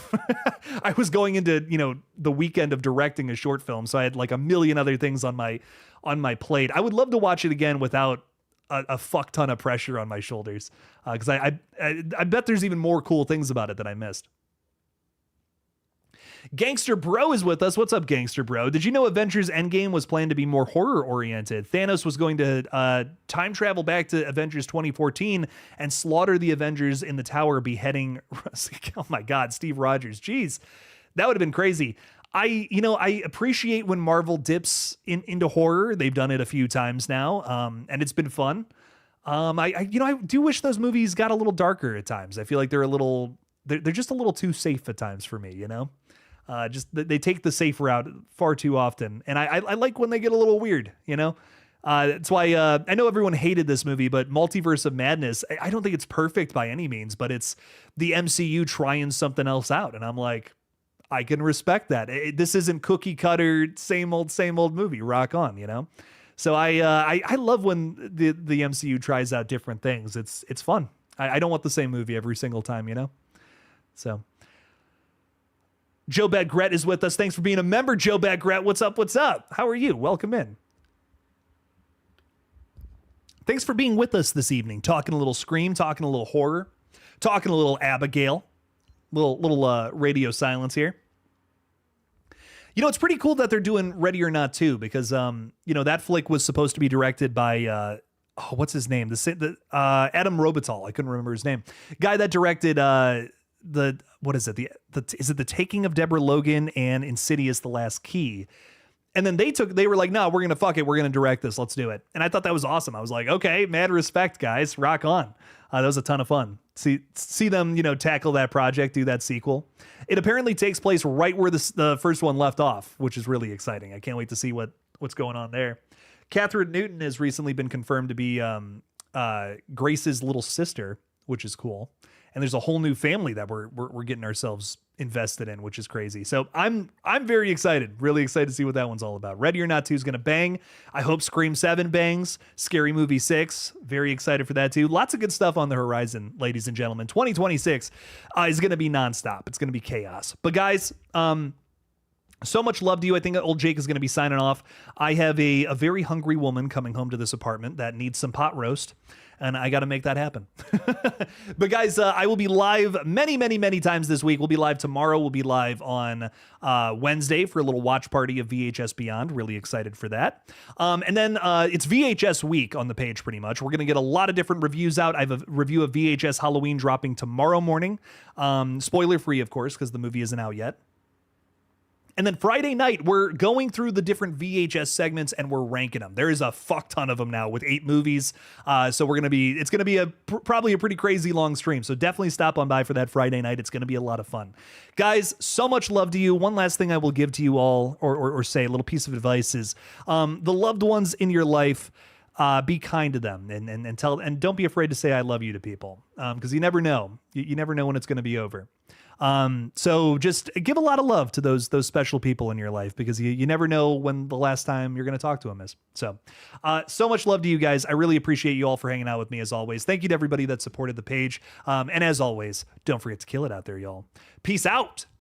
S1: I was going into, the weekend of directing a short film. So I had like a million other things on my plate. I would love to watch it again without a fuck ton of pressure on my shoulders. Cause I bet there's even more cool things about it that I missed. Gangster Bro is with us. What's up, Gangster Bro? Did you know Avengers Endgame was planned to be more horror-oriented? Thanos was going to time travel back to Avengers 2014 and slaughter the Avengers in the tower, beheading... Oh my God, Steve Rogers. Jeez, that would have been crazy. I appreciate when Marvel dips into horror. They've done it a few times now, and it's been fun. I do wish those movies got a little darker at times. I feel like they're just a little too safe at times for me, just they take the safe route far too often. And I like when they get a little weird, that's why I know everyone hated this movie, but Multiverse of Madness, I don't think it's perfect by any means, but it's the MCU trying something else out. And I'm like, I can respect that. This isn't cookie cutter, same old movie, rock on, So I love when the MCU tries out different things. It's fun. I don't want the same movie every single time, So Joe Bagret is with us. Thanks for being a member, Joe Bagret. What's up? What's up? How are you? Welcome in. Thanks for being with us this evening. Talking a little Scream, talking a little horror, talking a little Abigail. Little radio silence here. It's pretty cool that they're doing Ready or Not 2 because, that flick was supposed to be directed by, what's his name? Adam Robital. I couldn't remember his name. Guy that directed what is it? Is it The Taking of Deborah Logan and Insidious: The Last Key? And then they were like, no, we're going to fuck it. We're going to direct this. Let's do it. And I thought that was awesome. I was like, okay, mad respect, guys. Rock on. That was a ton of fun. See them, tackle that project, do that sequel. It apparently takes place right where the first one left off, which is really exciting. I can't wait to see what's going on there. Catherine Newton has recently been confirmed to be Grace's little sister, which is cool. And there's a whole new family that we're getting ourselves invested in, which is crazy. So I'm very excited, really excited to see what that one's all about. Ready or Not 2 is going to bang. I hope Scream 7 bangs. Scary Movie 6, very excited for that too. Lots of good stuff on the horizon, ladies and gentlemen. 2026 is going to be nonstop. It's going to be chaos. But guys, so much love to you. I think old Jake is going to be signing off. I have a very hungry woman coming home to this apartment that needs some pot roast, and I got to make that happen. But guys, I will be live many, many, many times this week. We'll be live tomorrow. We'll be live on Wednesday for a little watch party of VHS Beyond. Really excited for that. And then it's VHS week on the page pretty much. We're going to get a lot of different reviews out. I have a review of VHS Halloween dropping tomorrow morning. Spoiler free, of course, because the movie isn't out yet. And then Friday night, we're going through the different VHS segments and we're ranking them. There is a fuck ton of them now with 8 movies. So it's going to be probably a pretty crazy long stream. So definitely stop on by for that Friday night. It's going to be a lot of fun. Guys, so much love to you. One last thing I will give to you all or say a little piece of advice is the loved ones in your life, be kind to them and don't be afraid to say I love you to people. Because you never know. You never know when it's going to be over. So just give a lot of love to those special people in your life because you never know when the last time you're going to talk to them is. So much love to you guys. I really appreciate you all for hanging out with me as always. Thank you to everybody that supported the page. And as always, don't forget to kill it out there, y'all. Peace out.